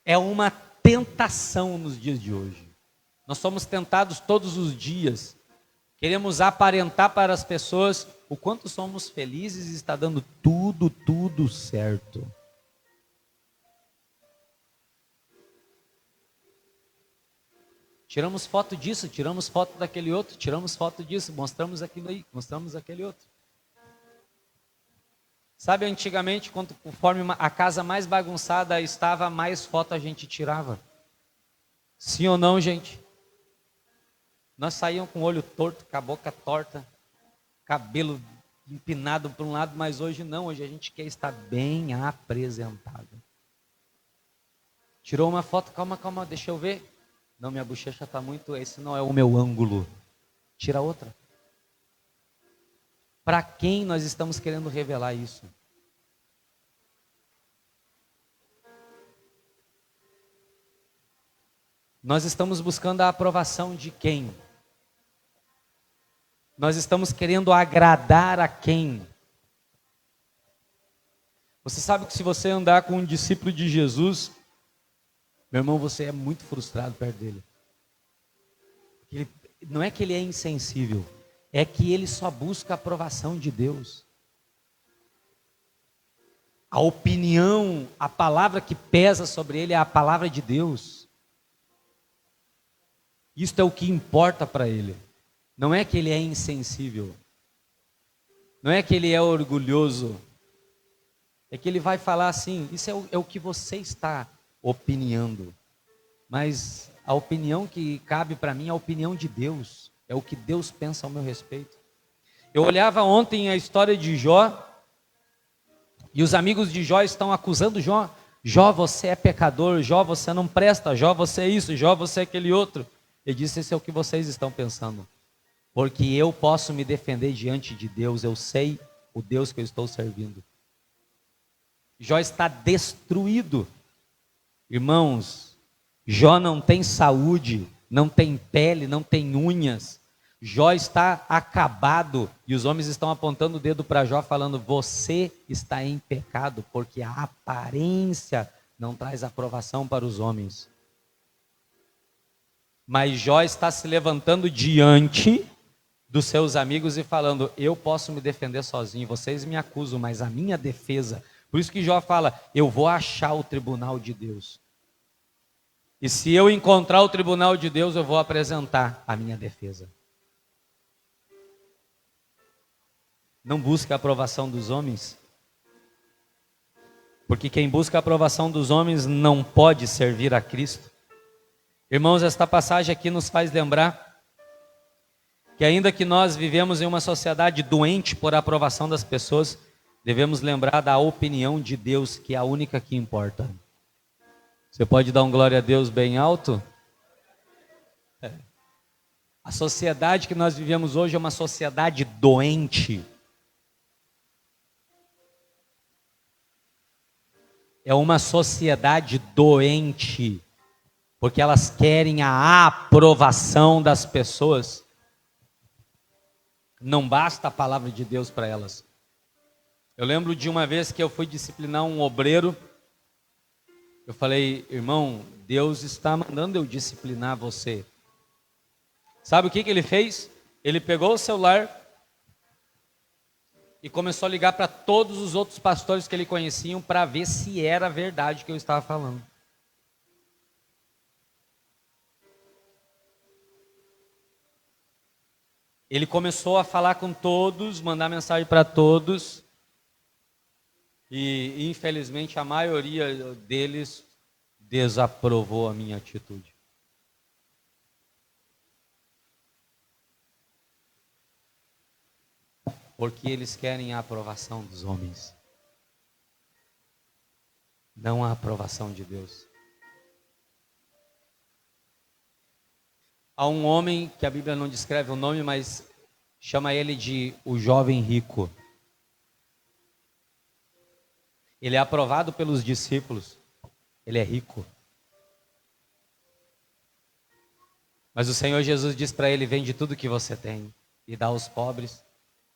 é uma tentação nos dias de hoje. Nós somos tentados todos os dias. Queremos aparentar para as pessoas o quanto somos felizes e está dando tudo certo. Tiramos foto disso, tiramos foto daquele outro, tiramos foto disso, mostramos aquilo aí, mostramos aquele outro. Sabe, antigamente, conforme a casa mais bagunçada estava, mais foto a gente tirava. Sim ou não, gente? Nós saíamos com o olho torto, com a boca torta, cabelo empinado para um lado, mas hoje não, hoje a gente quer estar bem apresentado. Tirou uma foto, calma, deixa eu ver. Não, minha bochecha está muito, esse não é o meu ângulo. Tira outra. Para quem nós estamos querendo revelar isso? Nós estamos buscando a aprovação de quem? Nós estamos querendo agradar a quem? Você sabe que se você andar com um discípulo de Jesus, meu irmão, você é muito frustrado perto dele. Não é que ele é insensível, é que ele só busca a aprovação de Deus. A opinião, a palavra que pesa sobre ele é a palavra de Deus. Isto é o que importa para ele. Não é que ele é insensível. Não é que ele é orgulhoso. É que ele vai falar assim, isso é o que você está opinando. Mas a opinião que cabe para mim é a opinião de Deus. É o que Deus pensa ao meu respeito. Eu olhava ontem a história de Jó, e os amigos de Jó estão acusando Jó. Jó, você é pecador. Jó, você não presta. Jó, você é isso. Jó, você é aquele outro. Ele disse, esse é o que vocês estão pensando. Porque eu posso me defender diante de Deus. Eu sei o Deus que eu estou servindo. Jó está destruído. Irmãos, Jó não tem saúde, não tem pele, não tem unhas. Jó está acabado e os homens estão apontando o dedo para Jó falando, você está em pecado, porque a aparência não traz aprovação para os homens. Mas Jó está se levantando diante dos seus amigos e falando, eu posso me defender sozinho, vocês me acusam, mas a minha defesa... Por isso que Jó fala, eu vou achar o tribunal de Deus. E se eu encontrar o tribunal de Deus, eu vou apresentar a minha defesa. Não busque a aprovação dos homens. Porque quem busca a aprovação dos homens não pode servir a Cristo. Irmãos, esta passagem aqui nos faz lembrar que ainda que nós vivemos em uma sociedade doente por aprovação das pessoas, devemos lembrar da opinião de Deus, que é a única que importa. Você pode dar um glória a Deus bem alto? A sociedade que nós vivemos hoje é uma sociedade doente. É uma sociedade doente, porque elas querem a aprovação das pessoas. Não basta a palavra de Deus para elas. Eu lembro de uma vez que eu fui disciplinar um obreiro. Eu falei, irmão, Deus está mandando eu disciplinar você. Sabe o que ele fez? Ele pegou o celular e começou a ligar para todos os outros pastores que ele conhecia para ver se era verdade o que eu estava falando. Ele começou a falar com todos, mandar mensagem para todos. E infelizmente a maioria deles desaprovou a minha atitude. Porque eles querem a aprovação dos homens. não a aprovação de Deus. Há um homem que a Bíblia não descreve o nome, mas chama ele de o jovem rico. Ele é aprovado pelos discípulos, ele é rico. Mas o Senhor Jesus diz para ele: vende tudo que você tem e dá aos pobres,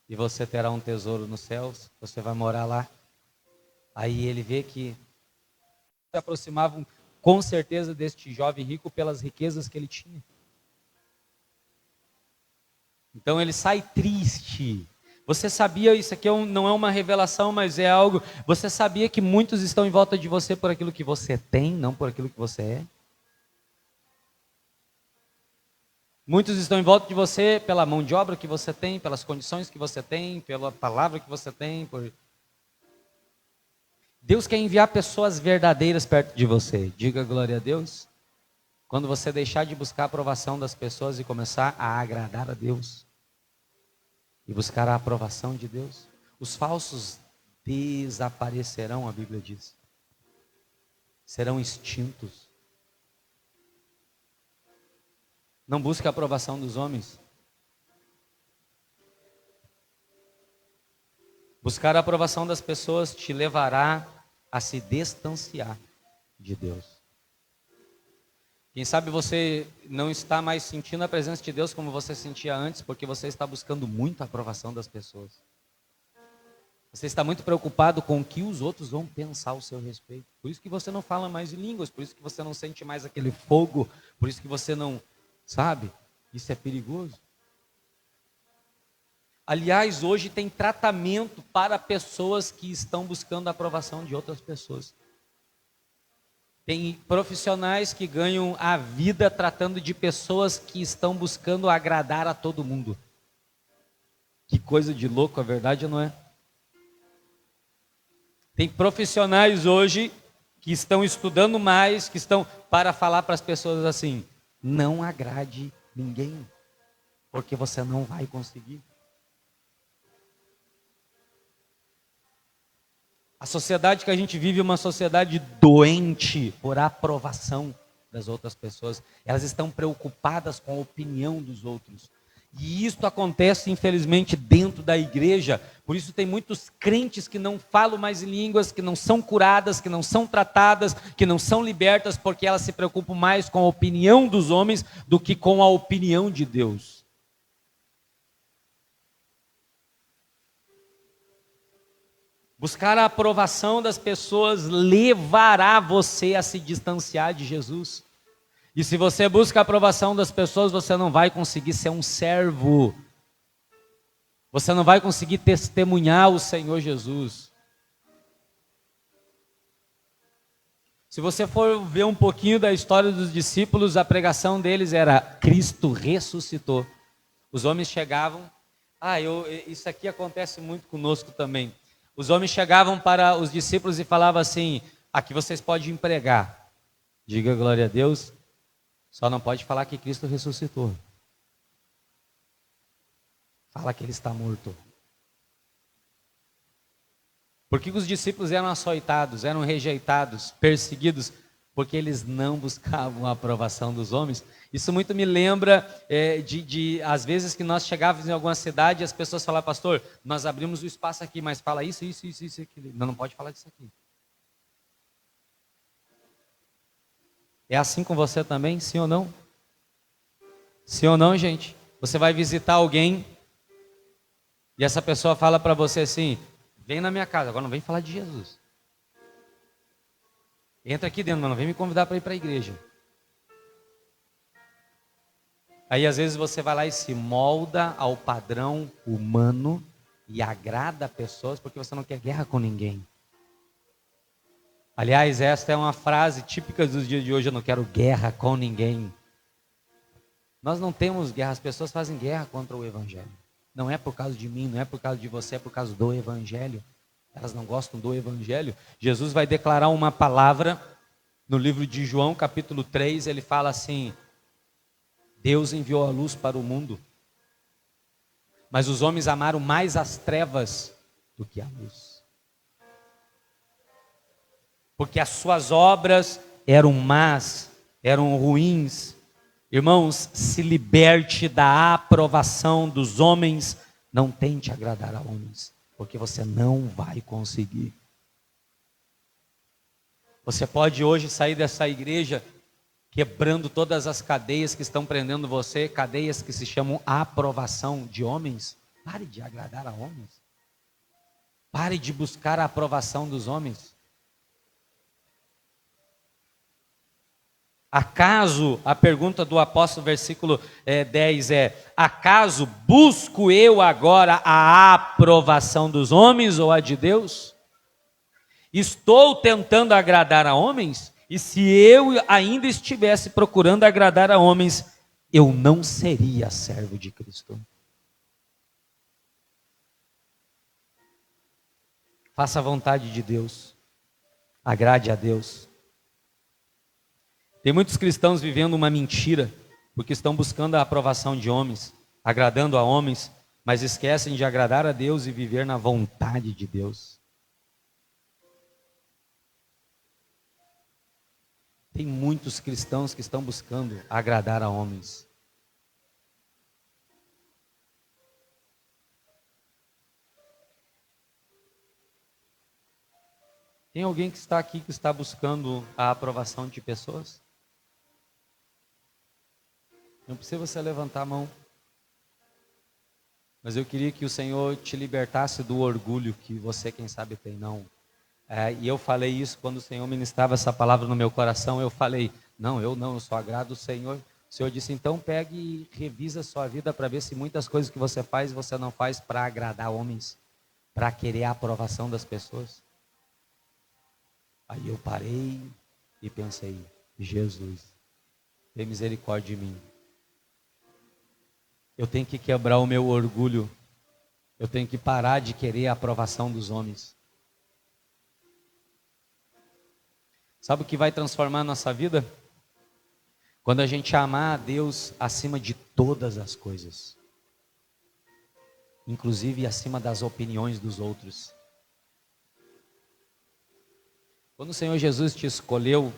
e você terá um tesouro nos céus, você vai morar lá. Aí ele vê que se aproximavam com certeza deste jovem rico pelas riquezas que ele tinha. Então ele sai triste. Você sabia, isso aqui não é uma revelação, mas é algo, você sabia que muitos estão em volta de você por aquilo que você tem, não por aquilo que você é? Muitos estão em volta de você pela mão de obra que você tem, pelas condições que você tem, pela palavra que você tem. Deus quer enviar pessoas verdadeiras perto de você. Diga glória a Deus. Quando você deixar de buscar a aprovação das pessoas e começar a agradar a Deus. E buscar a aprovação de Deus. Os falsos desaparecerão, a Bíblia diz. Serão extintos. Não busque a aprovação dos homens. Buscar a aprovação das pessoas te levará a se distanciar de Deus. Quem sabe você não está mais sentindo a presença de Deus como você sentia antes, porque você está buscando muito a aprovação das pessoas. Você está muito preocupado com o que os outros vão pensar ao seu respeito. Por isso que você não fala mais em línguas, por isso que você não sente mais aquele fogo, por isso que você não... Sabe? Isso é perigoso. Aliás, hoje tem tratamento para pessoas que estão buscando a aprovação de outras pessoas. Tem profissionais que ganham a vida tratando de pessoas que estão buscando agradar a todo mundo. Que coisa de louco, a verdade não é? Tem profissionais hoje que estão estudando mais, que estão para falar para as pessoas assim: não agrade ninguém, porque você não vai conseguir. A sociedade que a gente vive é uma sociedade doente por aprovação das outras pessoas. Elas estão preocupadas com a opinião dos outros. E isso acontece, infelizmente, dentro da igreja. Por isso tem muitos crentes que não falam mais em línguas, que não são curadas, que não são tratadas, que não são libertas, porque elas se preocupam mais com a opinião dos homens do que com a opinião de Deus. Buscar a aprovação das pessoas levará você a se distanciar de Jesus. E se você busca a aprovação das pessoas, você não vai conseguir ser um servo. Você não vai conseguir testemunhar o Senhor Jesus. Se você for ver um pouquinho da história dos discípulos, a pregação deles era: Cristo ressuscitou. Os homens chegavam... isso aqui acontece muito conosco também. Os homens chegavam para os discípulos e falavam assim: aqui vocês podem empregar. Diga glória a Deus. Só não pode falar que Cristo ressuscitou. Fala que ele está morto. Por que os discípulos eram açoitados, eram rejeitados, perseguidos? Porque eles não buscavam a aprovação dos homens. Isso muito me lembra às vezes que nós chegávamos em alguma cidade e as pessoas falavam: pastor, nós abrimos o espaço aqui, mas fala isso, aquilo. Não pode falar disso aqui. É assim com você também, sim ou não? Sim ou não, gente? Você vai visitar alguém e essa pessoa fala para você assim: vem na minha casa, agora não vem falar de Jesus. Entra aqui dentro, mas não vem me convidar para ir para a igreja. Aí às vezes você vai lá e se molda ao padrão humano e agrada a pessoas porque você não quer guerra com ninguém. Aliás, esta é uma frase típica dos dias de hoje: eu não quero guerra com ninguém. Nós não temos guerra, as pessoas fazem guerra contra o Evangelho. Não é por causa de mim, não é por causa de você, é por causa do Evangelho. Elas não gostam do Evangelho. Jesus vai declarar uma palavra no livro de João, capítulo 3, ele fala assim: Deus enviou a luz para o mundo, mas os homens amaram mais as trevas do que a luz. porque as suas obras eram más, eram ruins. Irmãos, se liberte da aprovação dos homens, não tente agradar a homens, porque você não vai conseguir. Você pode hoje sair dessa igreja quebrando todas as cadeias que estão prendendo você, cadeias que se chamam aprovação de homens. Pare de agradar a homens. Pare de buscar a aprovação dos homens. Acaso, a pergunta do apóstolo, versículo 10 acaso busco eu agora a aprovação dos homens ou a de Deus? Estou tentando agradar a homens? E se eu ainda estivesse procurando agradar a homens, eu não seria servo de Cristo. Faça a vontade de Deus, agrade a Deus. Tem muitos cristãos vivendo uma mentira, porque estão buscando a aprovação de homens, agradando a homens, mas esquecem de agradar a Deus e viver na vontade de Deus. Tem muitos cristãos que estão buscando agradar a homens. Tem alguém que está aqui que está buscando a aprovação de pessoas? Não precisa você levantar a mão. Mas eu queria que o Senhor te libertasse do orgulho que você, quem sabe, tem, não. E eu falei isso quando o Senhor ministrava essa palavra no meu coração. Eu falei, eu só agrado o Senhor. O Senhor disse, então pegue e revisa a sua vida para ver se muitas coisas que você não faz para agradar homens, para querer a aprovação das pessoas. Aí eu parei e pensei, Jesus, tem misericórdia de mim. Eu tenho que quebrar o meu orgulho. Eu tenho que parar de querer a aprovação dos homens. Sabe o que vai transformar a nossa vida? Quando a gente amar a Deus acima de todas as coisas, inclusive acima das opiniões dos outros. Quando o Senhor Jesus te escolheu,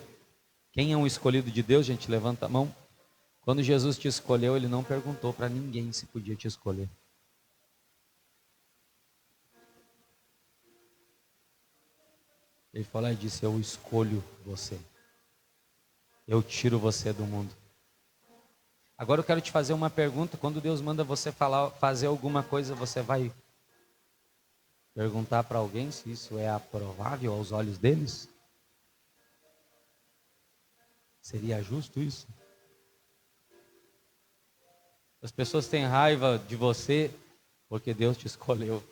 quem é um escolhido de Deus? Gente, levanta a mão. Quando Jesus te escolheu, Ele não perguntou para ninguém se podia te escolher. Ele falou e disse, eu escolho você. Eu tiro você do mundo. Agora eu quero te fazer uma pergunta. Quando Deus manda você fazer alguma coisa, você vai perguntar para alguém se isso é aprovável aos olhos deles? Seria justo isso? As pessoas têm raiva de você porque Deus te escolheu.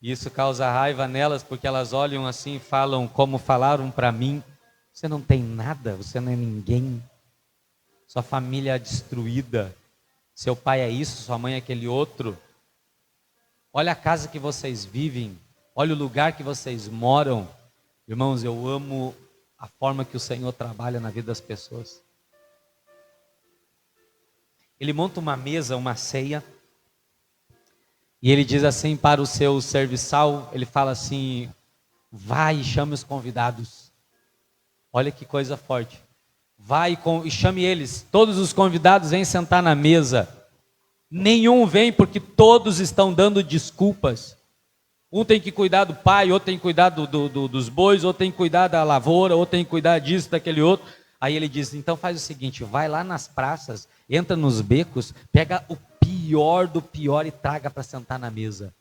E isso causa raiva nelas porque elas olham assim e falam como falaram para mim. Você não tem nada, você não é ninguém. Sua família é destruída. Seu pai é isso, sua mãe é aquele outro. Olha a casa que vocês vivem. Olha o lugar que vocês moram. Irmãos, eu amo a forma que o Senhor trabalha na vida das pessoas. Ele monta uma mesa, uma ceia. E ele diz assim para o seu serviçal, ele fala assim, vai e chame os convidados. Olha que coisa forte. Vai e chame eles. Todos os convidados vêm sentar na mesa. Nenhum vem porque todos estão dando desculpas. Um tem que cuidar do pai, outro tem que cuidar dos bois, outro tem que cuidar da lavoura, outro tem que cuidar disso, daquele outro. Aí ele diz, então faz o seguinte, vai lá nas praças, entra nos becos, pega o pior do pior e traga para sentar na mesa.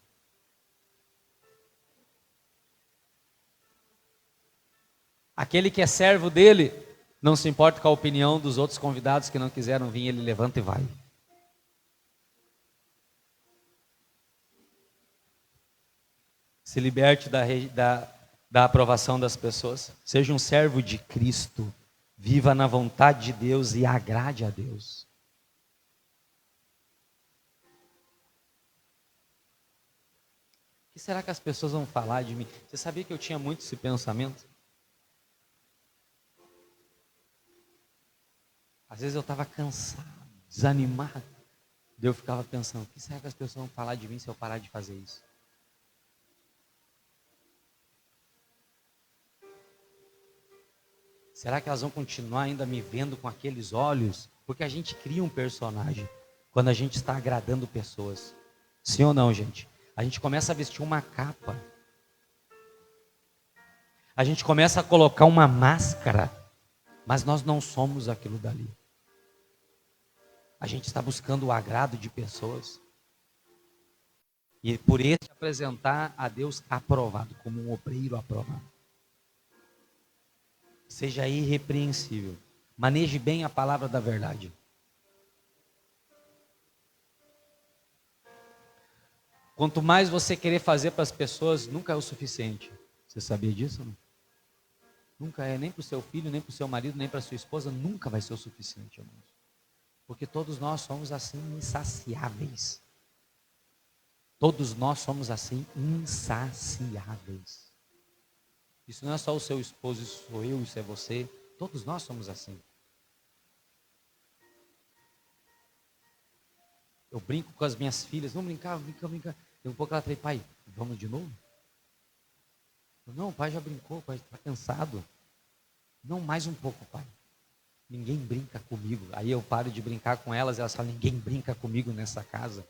Aquele que é servo dele, não se importa com a opinião dos outros convidados que não quiseram vir, ele levanta e vai. Se liberte da aprovação das pessoas. Seja um servo de Cristo. Viva na vontade de Deus e agrade a Deus. O que será que as pessoas vão falar de mim? Você sabia que eu tinha muito esse pensamento? Às vezes eu estava cansado, desanimado. Eu ficava pensando, o que será que as pessoas vão falar de mim se eu parar de fazer isso? Será que elas vão continuar ainda me vendo com aqueles olhos? Porque a gente cria um personagem quando a gente está agradando pessoas. Sim ou não, gente? A gente começa a vestir uma capa. A gente começa a colocar uma máscara. Mas nós não somos aquilo dali. A gente está buscando o agrado de pessoas. E por isso apresentar a Deus aprovado, como um obreiro aprovado. Seja irrepreensível. Maneje bem a palavra da verdade. Quanto mais você querer fazer para as pessoas, nunca é o suficiente. Você sabia disso? Não? Nunca é, nem para o seu filho, nem para o seu marido, nem para a sua esposa, nunca vai ser o suficiente, irmãos. Porque todos nós somos assim insaciáveis. Todos nós somos assim insaciáveis. Isso não é só o seu esposo, isso sou eu, isso é você. Todos nós somos assim. Eu brinco com as minhas filhas, vamos brincar. Daqui a pouco ela falei, pai, vamos de novo? Não, o pai já brincou, o pai está cansado. Não, mais um pouco, pai. Ninguém brinca comigo. Aí eu paro de brincar com elas e elas falam, ninguém brinca comigo nessa casa.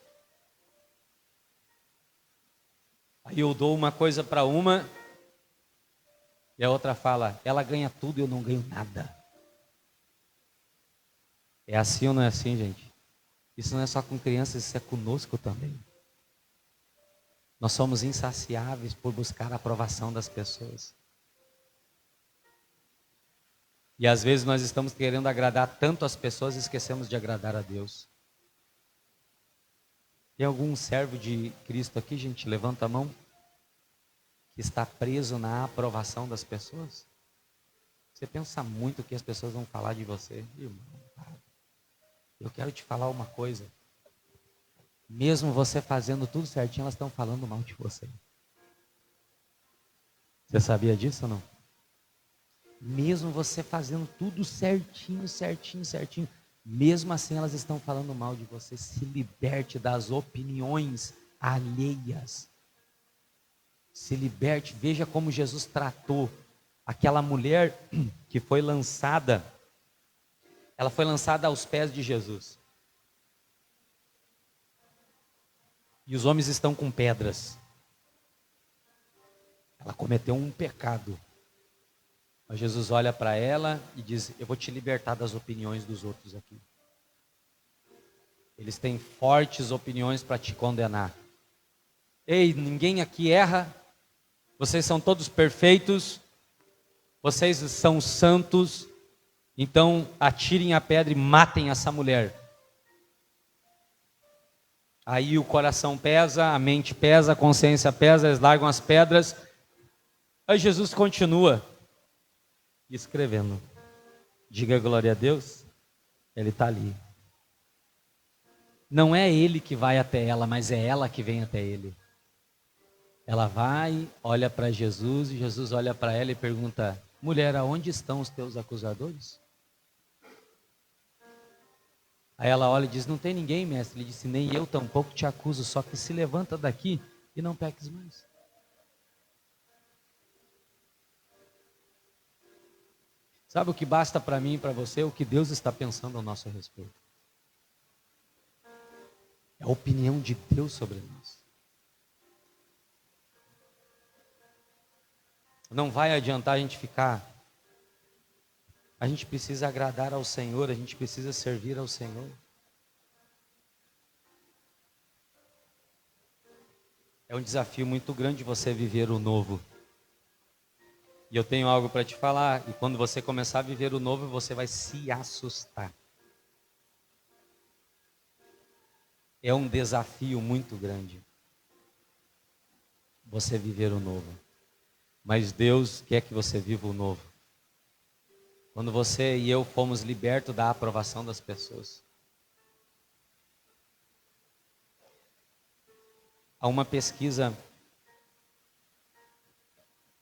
Aí eu dou uma coisa para uma e a outra fala, ela ganha tudo e eu não ganho nada. É assim ou não é assim, gente? Isso não é só com crianças, isso é conosco também. Nós somos insaciáveis por buscar a aprovação das pessoas. E às vezes nós estamos querendo agradar tanto as pessoas e esquecemos de agradar a Deus. Tem algum servo de Cristo aqui, gente? Levanta a mão. Que está preso na aprovação das pessoas? Você pensa muito o que as pessoas vão falar de você? Irmão, eu quero te falar uma coisa. Mesmo você fazendo tudo certinho, elas estão falando mal de você. Você sabia disso ou não? Mesmo você fazendo tudo certinho, mesmo assim elas estão falando mal de você. Se liberte das opiniões alheias. Se liberte, veja como Jesus tratou aquela mulher que foi lançada. Ela foi lançada aos pés de Jesus. E os homens estão com pedras. Ela cometeu um pecado. Mas Jesus olha para ela e diz, eu vou te libertar das opiniões dos outros aqui. Eles têm fortes opiniões para te condenar. Ei, ninguém aqui erra. Vocês são todos perfeitos. Vocês são santos. Então atirem a pedra e matem essa mulher. Aí o coração pesa, a mente pesa, a consciência pesa, eles largam as pedras. Aí Jesus continua escrevendo. Diga glória a Deus. Ele está ali. Não é ele que vai até ela, mas é ela que vem até ele. Ela vai, olha para Jesus, e Jesus olha para ela e pergunta, mulher, aonde estão os teus acusadores? Aí ela olha e diz, não tem ninguém, mestre. Ele disse, nem eu tampouco te acuso, só que se levanta daqui e não peques mais. Sabe o que basta para mim e para você? O que Deus está pensando ao nosso respeito. É a opinião de Deus sobre nós. Não vai adiantar a gente ficar. A gente precisa agradar ao Senhor, a gente precisa servir ao Senhor. É um desafio muito grande você viver o novo. E eu tenho algo para te falar, e quando você começar a viver o novo, você vai se assustar. É um desafio muito grande você viver o novo. Mas Deus quer que você viva o novo. Quando você e eu fomos libertos da aprovação das pessoas. Há uma pesquisa,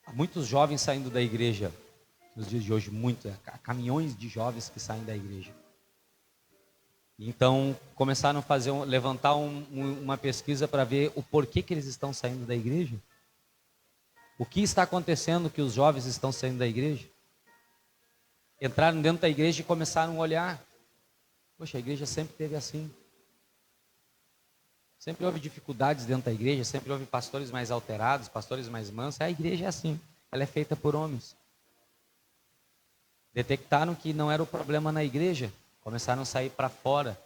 há muitos jovens saindo da igreja, nos dias de hoje, há caminhões de jovens que saem da igreja. Então, começaram a levantar uma pesquisa para ver o porquê que eles estão saindo da igreja. O que está acontecendo que os jovens estão saindo da igreja? entraram dentro da igreja e começaram a olhar. Poxa, a igreja sempre teve assim. Sempre houve dificuldades dentro da igreja, sempre houve pastores mais alterados, pastores mais mansos. A igreja é assim, ela é feita por homens. Detectaram que não era o problema na igreja, começaram a sair para fora.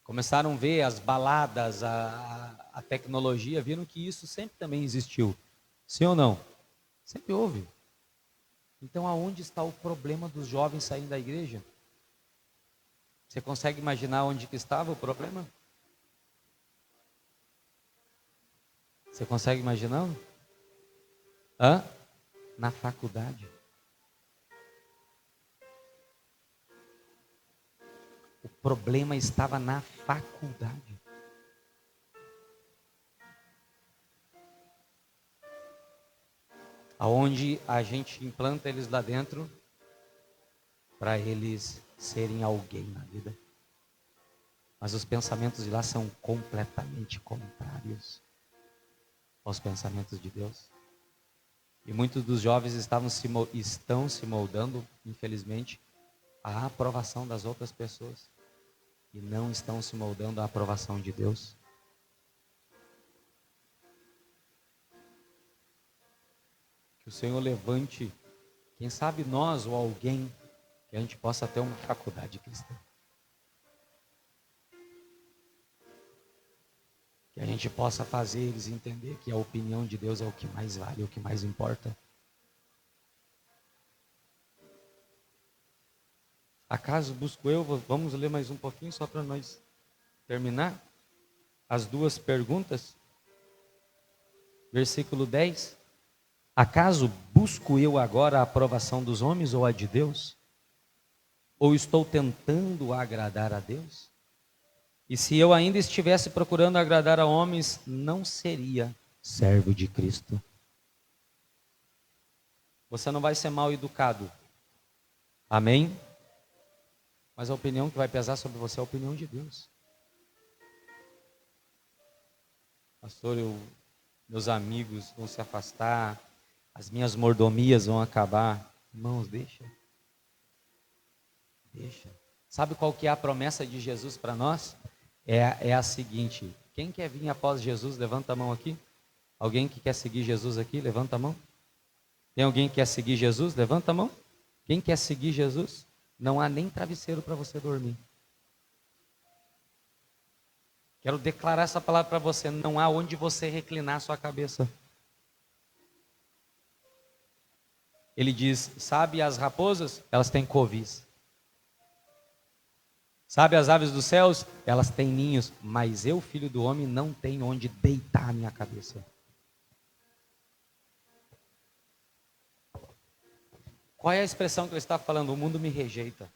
Começaram a ver as baladas, a tecnologia, viram que isso sempre também existiu. Sim ou não? Sempre houve. Então aonde está o problema dos jovens saindo da igreja? Você consegue imaginar onde que estava o problema? Você consegue imaginar? Na faculdade. O problema estava na faculdade. Aonde a gente implanta eles lá dentro para eles serem alguém na vida. Mas os pensamentos de lá são completamente contrários aos pensamentos de Deus. E muitos dos jovens estão se moldando, infelizmente, à aprovação das outras pessoas. E não estão se moldando à aprovação de Deus. Que o Senhor levante, quem sabe nós ou alguém, que a gente possa ter uma faculdade cristã. Que a gente possa fazer eles entender que a opinião de Deus é o que mais vale, é o que mais importa. Acaso busco eu? Vamos ler mais um pouquinho só para nós terminar as duas perguntas. Versículo 10. Acaso busco eu agora a aprovação dos homens ou a de Deus? Ou estou tentando agradar a Deus? E se eu ainda estivesse procurando agradar a homens, não seria servo de Cristo. Você não vai ser mal educado. Amém? Mas a opinião que vai pesar sobre você é a opinião de Deus. Pastor, meus amigos vão se afastar, as minhas mordomias vão acabar. Irmãos, deixa. Sabe qual que é a promessa de Jesus para nós? É a seguinte: quem quer vir após Jesus, levanta a mão aqui. Alguém que quer seguir Jesus aqui, levanta a mão. Tem alguém que quer seguir Jesus? Levanta a mão. Quem quer seguir Jesus? Não há nem travesseiro para você dormir. Quero declarar essa palavra para você: não há onde você reclinar a sua cabeça. Ele diz: sabe as raposas? Elas têm covis. Sabe as aves dos céus? Elas têm ninhos. Mas eu, filho do homem, não tenho onde deitar a minha cabeça. Qual é a expressão que ele está falando? O mundo me rejeita.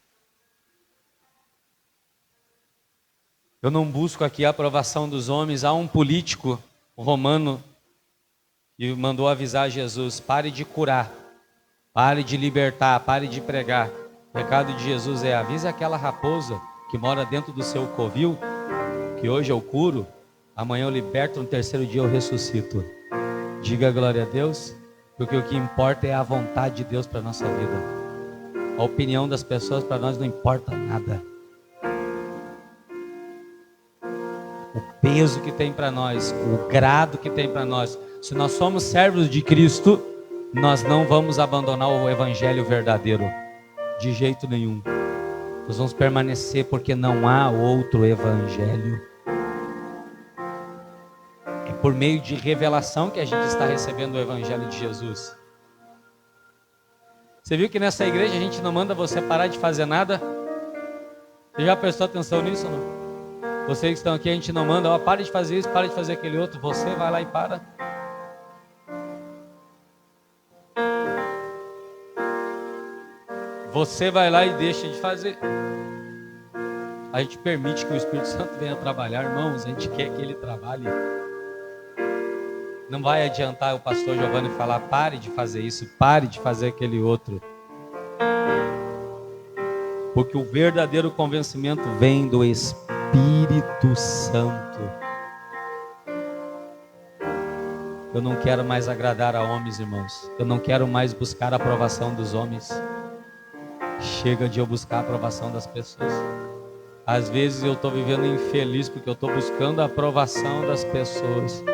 Eu não busco aqui a aprovação dos homens. Há um político romano que mandou avisar Jesus: pare de curar, pare de libertar, pare de pregar. O recado de Jesus é: avise aquela raposa que mora dentro do seu covil, que hoje eu curo, amanhã eu liberto, no terceiro dia eu ressuscito. Diga glória a Deus, porque o que importa é a vontade de Deus para a nossa vida. A opinião das pessoas para nós não importa nada. O peso que tem para nós, o grado que tem para nós. Se nós somos servos de Cristo, nós não vamos abandonar o evangelho verdadeiro, de jeito nenhum. Nós vamos permanecer, porque não há outro evangelho. É por meio de revelação que a gente está recebendo o evangelho de Jesus. Você viu que nessa igreja a gente não manda você parar de fazer nada? Você já prestou atenção nisso ou não? Vocês que estão aqui, a gente não manda: ó, pare de fazer isso, pare de fazer aquele outro. Você vai lá e para. Você vai lá e deixa de fazer. A gente permite que o Espírito Santo venha trabalhar, irmãos. A gente quer que ele trabalhe. Não vai adiantar o pastor Giovanni falar: pare de fazer isso, pare de fazer aquele outro. Porque o verdadeiro convencimento vem do Espírito Santo. Eu não quero mais agradar a homens, irmãos. Eu não quero mais buscar a aprovação dos homens. Chega de eu buscar a aprovação das pessoas. Às vezes eu estou vivendo infeliz porque eu estou buscando a aprovação das pessoas.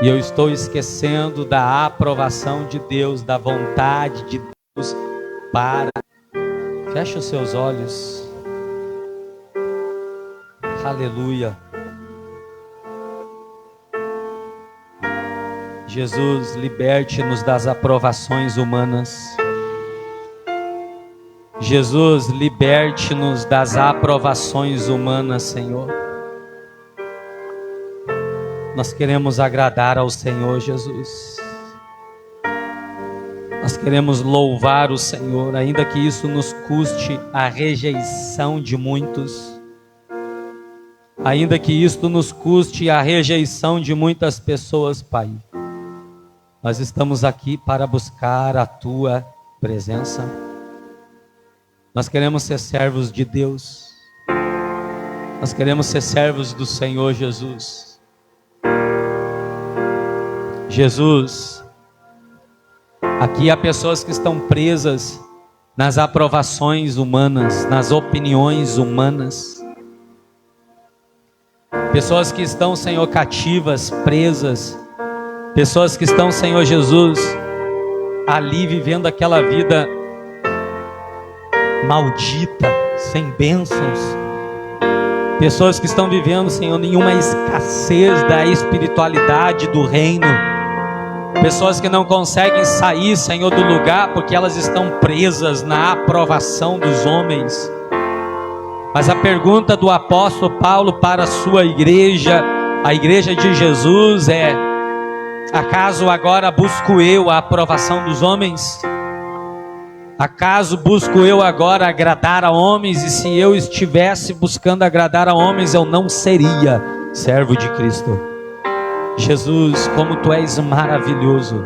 E eu estou esquecendo da aprovação de Deus, da vontade de Deus para. Feche os seus olhos. Aleluia. Jesus, liberte-nos das aprovações humanas. Jesus, liberte-nos das aprovações humanas, Senhor. Nós queremos agradar ao Senhor Jesus. Nós queremos louvar o Senhor, ainda que isso nos custe a rejeição de muitos. Ainda que isto nos custe a rejeição de muitas pessoas, Pai. Nós estamos aqui para buscar a Tua presença. Nós queremos ser servos de Deus. Nós queremos ser servos do Senhor Jesus. Jesus, aqui há pessoas que estão presas nas aprovações humanas, nas opiniões humanas. Pessoas que estão, Senhor, cativas, presas. Pessoas que estão, Senhor Jesus, ali vivendo aquela vida maldita, sem bênçãos. Pessoas que estão vivendo, Senhor, em uma escassez da espiritualidade do reino. Pessoas que não conseguem sair, Senhor, do lugar porque elas estão presas na aprovação dos homens. Mas a pergunta do apóstolo Paulo para a sua igreja, a igreja de Jesus, é: acaso agora busco eu a aprovação dos homens? Acaso busco eu agora agradar a homens? E se eu estivesse buscando agradar a homens, eu não seria servo de Cristo. Jesus, como Tu és maravilhoso.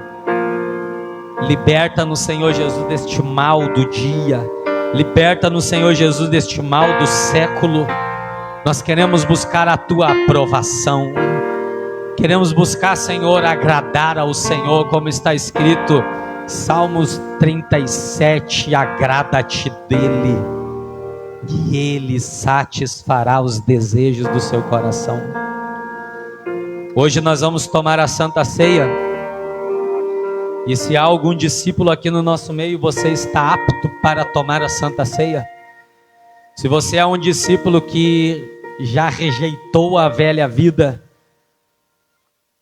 Liberta-nos, Senhor Jesus, deste mal do dia. Liberta-nos, Senhor Jesus, deste mal do século. Nós queremos buscar a Tua aprovação. Queremos buscar, Senhor, agradar ao Senhor, como está escrito, Salmos 37, agrada-te dele, e ele satisfará os desejos do seu coração. Hoje nós vamos tomar a Santa Ceia. E se há algum discípulo aqui no nosso meio, você está apto para tomar a Santa Ceia? Se você é um discípulo que já rejeitou a velha vida,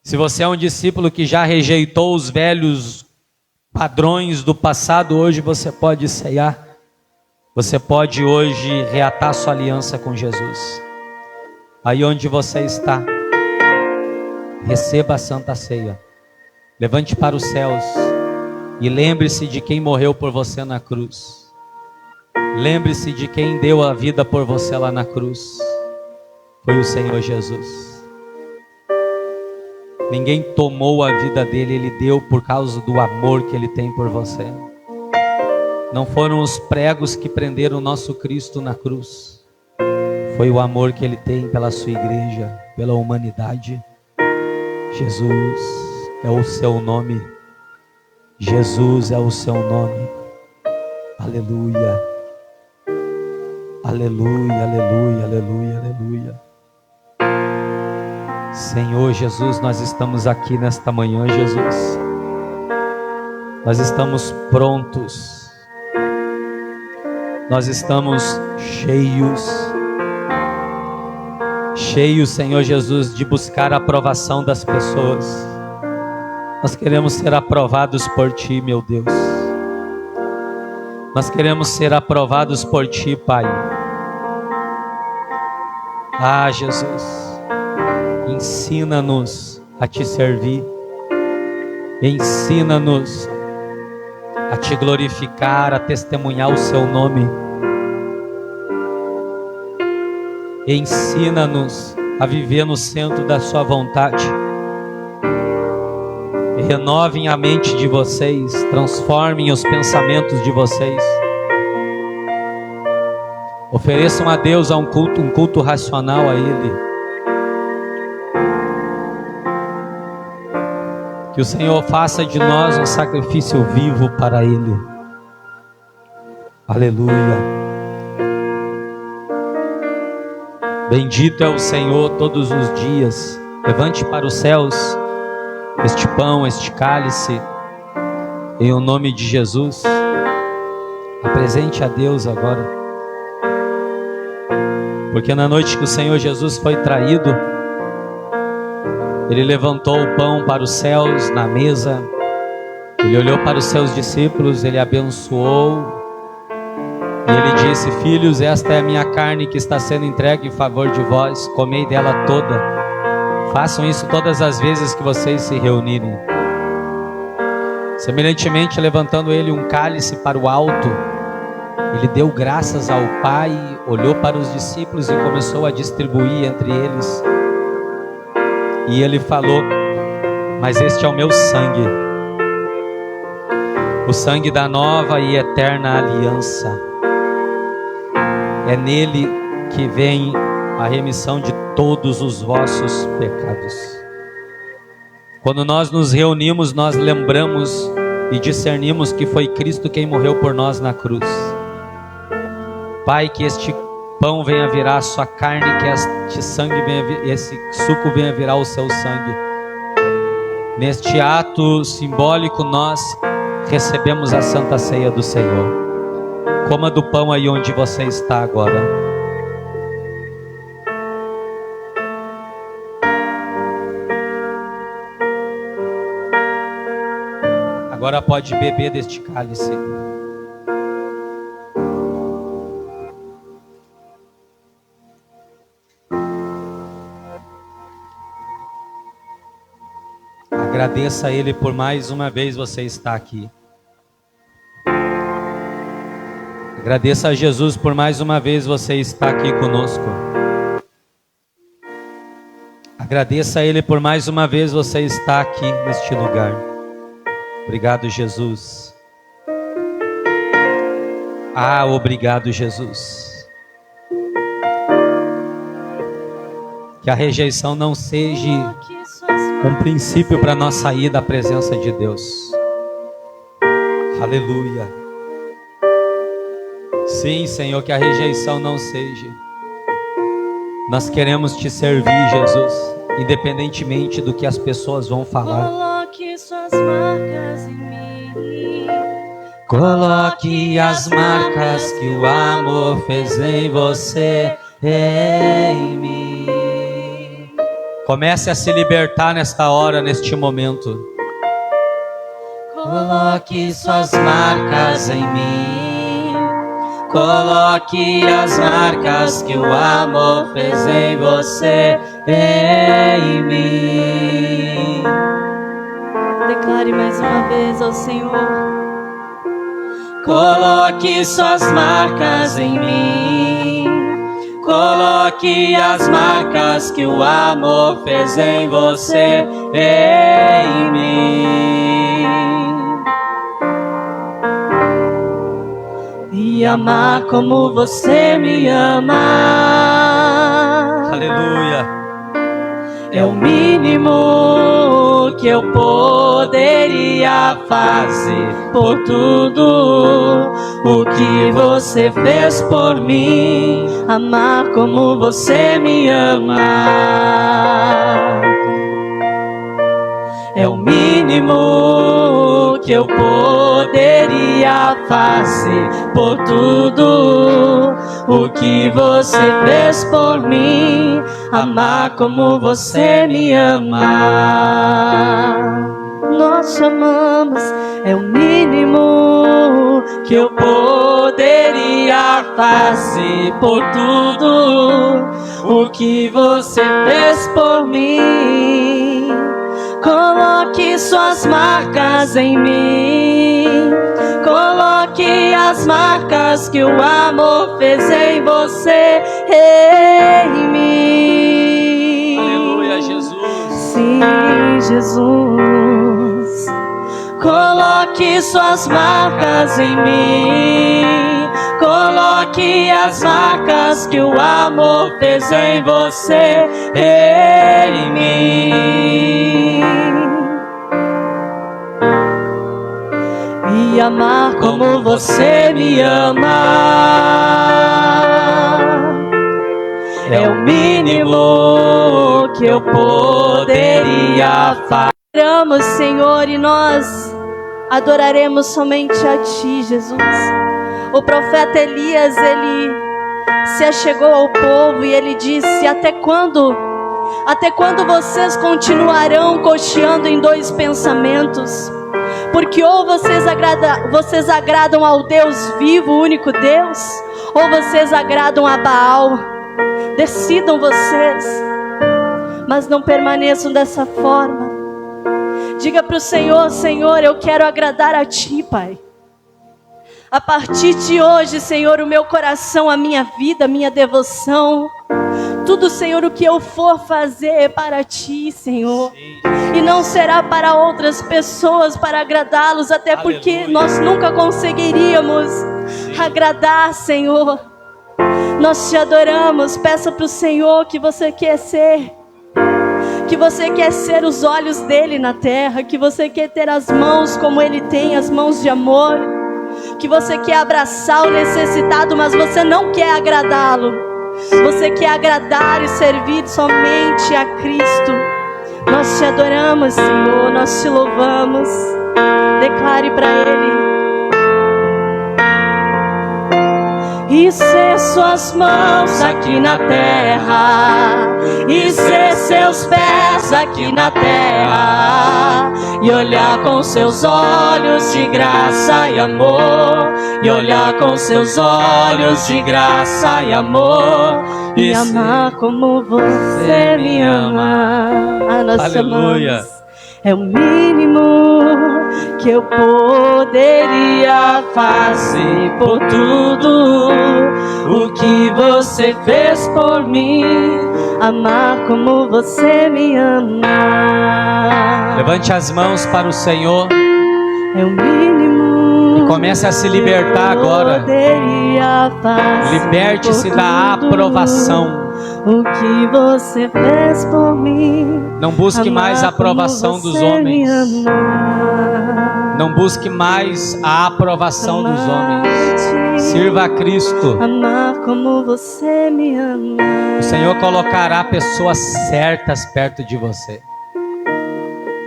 se você é um discípulo que já rejeitou os velhos padrões do passado, hoje você pode ceiar. Você pode hoje reatar sua aliança com Jesus. Aí onde você está, receba a Santa Ceia. Levante para os céus e lembre-se de quem morreu por você na cruz. Lembre-se de quem deu a vida por você lá na cruz. Foi o Senhor Jesus. Ninguém tomou a vida dele, ele deu por causa do amor que ele tem por você. Não foram os pregos que prenderam o nosso Cristo na cruz. Foi o amor que ele tem pela sua igreja, pela humanidade. Jesus é o seu nome. Jesus é o seu nome. Aleluia. Aleluia, aleluia, aleluia, aleluia. Senhor Jesus, nós estamos aqui nesta manhã, Jesus. Nós estamos prontos. Nós estamos cheios. Cheios, Senhor Jesus, de buscar a aprovação das pessoas. Nós queremos ser aprovados por Ti, meu Deus. Nós queremos ser aprovados por Ti, Pai. Ah, Jesus, ensina-nos a Te servir. Ensina-nos a Te glorificar, a testemunhar o Seu nome. Ensina-nos a viver no centro da Sua vontade. Renovem a mente de vocês, transformem os pensamentos de vocês. Ofereçam a Deus um culto racional a Ele. Que o Senhor faça de nós um sacrifício vivo para Ele. Aleluia. Bendito é o Senhor todos os dias. Levante para os céus este pão, este cálice, em o nome de Jesus. Apresente a Deus agora. Porque na noite que o Senhor Jesus foi traído, Ele levantou o pão para os céus na mesa. Ele olhou para os seus discípulos, Ele abençoou. E Ele disse: filhos, esta é a minha carne que está sendo entregue em favor de vós. Comei dela toda. Façam isso todas as vezes que vocês se reunirem. Semelhantemente, levantando Ele um cálice para o alto, Ele deu graças ao Pai, olhou para os discípulos e começou a distribuir entre eles. E Ele falou: mas este é o meu sangue, o sangue da nova e eterna aliança. É nele que vem a remissão de todos os vossos pecados. Quando nós nos reunimos, nós lembramos e discernimos que foi Cristo quem morreu por nós na cruz. Pai, que este pão venha virar a sua carne, que este sangue esse suco venha virar o seu sangue. Neste ato simbólico, nós recebemos a Santa Ceia do Senhor. Coma do pão aí onde você está agora. Agora pode beber deste cálice. Agradeça a Ele por mais uma vez você estar aqui. Agradeça a Jesus por mais uma vez você estar aqui conosco. Agradeça a Ele por mais uma vez você estar aqui neste lugar. Obrigado, Jesus. Ah, obrigado, Jesus. Que a rejeição não seja um princípio para nós sair da presença de Deus. Aleluia. Sim, Senhor, que a rejeição não seja. Nós queremos te servir, Jesus, independentemente do que as pessoas vão falar. Coloque suas marcas em mim. Coloque as marcas que o amor fez em você, em mim. Comece a se libertar nesta hora, neste momento. Coloque suas marcas em mim. Coloque as marcas que o amor fez em você, em mim. Declare mais uma vez ao Senhor. Coloque suas marcas em mim. Coloque as marcas que o amor fez em você, em mim. E amar como você me ama. Aleluia. É o mínimo que eu poderia fazer por tudo o que você fez por mim. Amar como você me ama. É o mínimo que eu poderia fazer por tudo o que você fez por mim. Amar como você me ama. Nós te amamos, é o mínimo que eu poderia fazer por tudo o que você fez por mim. Coloque suas marcas em mim. Coloque as marcas que o amor fez em você, em mim. Aleluia, Jesus. Sim, Jesus. Coloque suas marcas em mim. Coloque as marcas que o amor fez em você, em mim. e amar como você me ama. É o mínimo que eu poderia fazer. Oramos, Senhor, e nós adoraremos somente a Ti, Jesus. O profeta Elias, ele se achegou ao povo e ele disse: até quando vocês continuarão cocheando em dois pensamentos? Porque ou vocês agradam ao Deus vivo, o único Deus, ou vocês agradam a Baal. Decidam vocês, mas não permaneçam dessa forma. Diga para o Senhor: Senhor, eu quero agradar a Ti, Pai. A partir de hoje, Senhor, o meu coração, a minha vida, a minha devoção, tudo, Senhor, o que eu for fazer é para Ti, Senhor. E não será para outras pessoas, para agradá-los, até porque nós nunca conseguiríamos agradar, Senhor. Nós Te adoramos. Peça para o Senhor que você quer ser. Que você quer ser os olhos dele na terra. Que você quer ter as mãos como ele tem, as mãos de amor. Que você quer abraçar o necessitado, mas você não quer agradá-lo. Você quer agradar e servir somente a Cristo. Nós Te adoramos, Senhor. Nós Te louvamos. Declare para Ele. E ser suas mãos aqui na terra, e ser seus pés aqui na terra, e olhar com seus olhos de graça e amor, e olhar com seus olhos de graça e amor, e amar como você me ama. Nós Aleluia. amamos. É o mínimo que eu poderia fazer por tudo o que você fez por mim. Amar como você me ama. Levante as mãos para o Senhor. É o mínimo. E comece a se libertar agora. Liberte-se da aprovação. O que você fez por mim. Não busque mais a aprovação dos homens. Não busque mais a aprovação dos homens. Sirva a Cristo. Amar como você me ama. O Senhor colocará pessoas certas perto de você.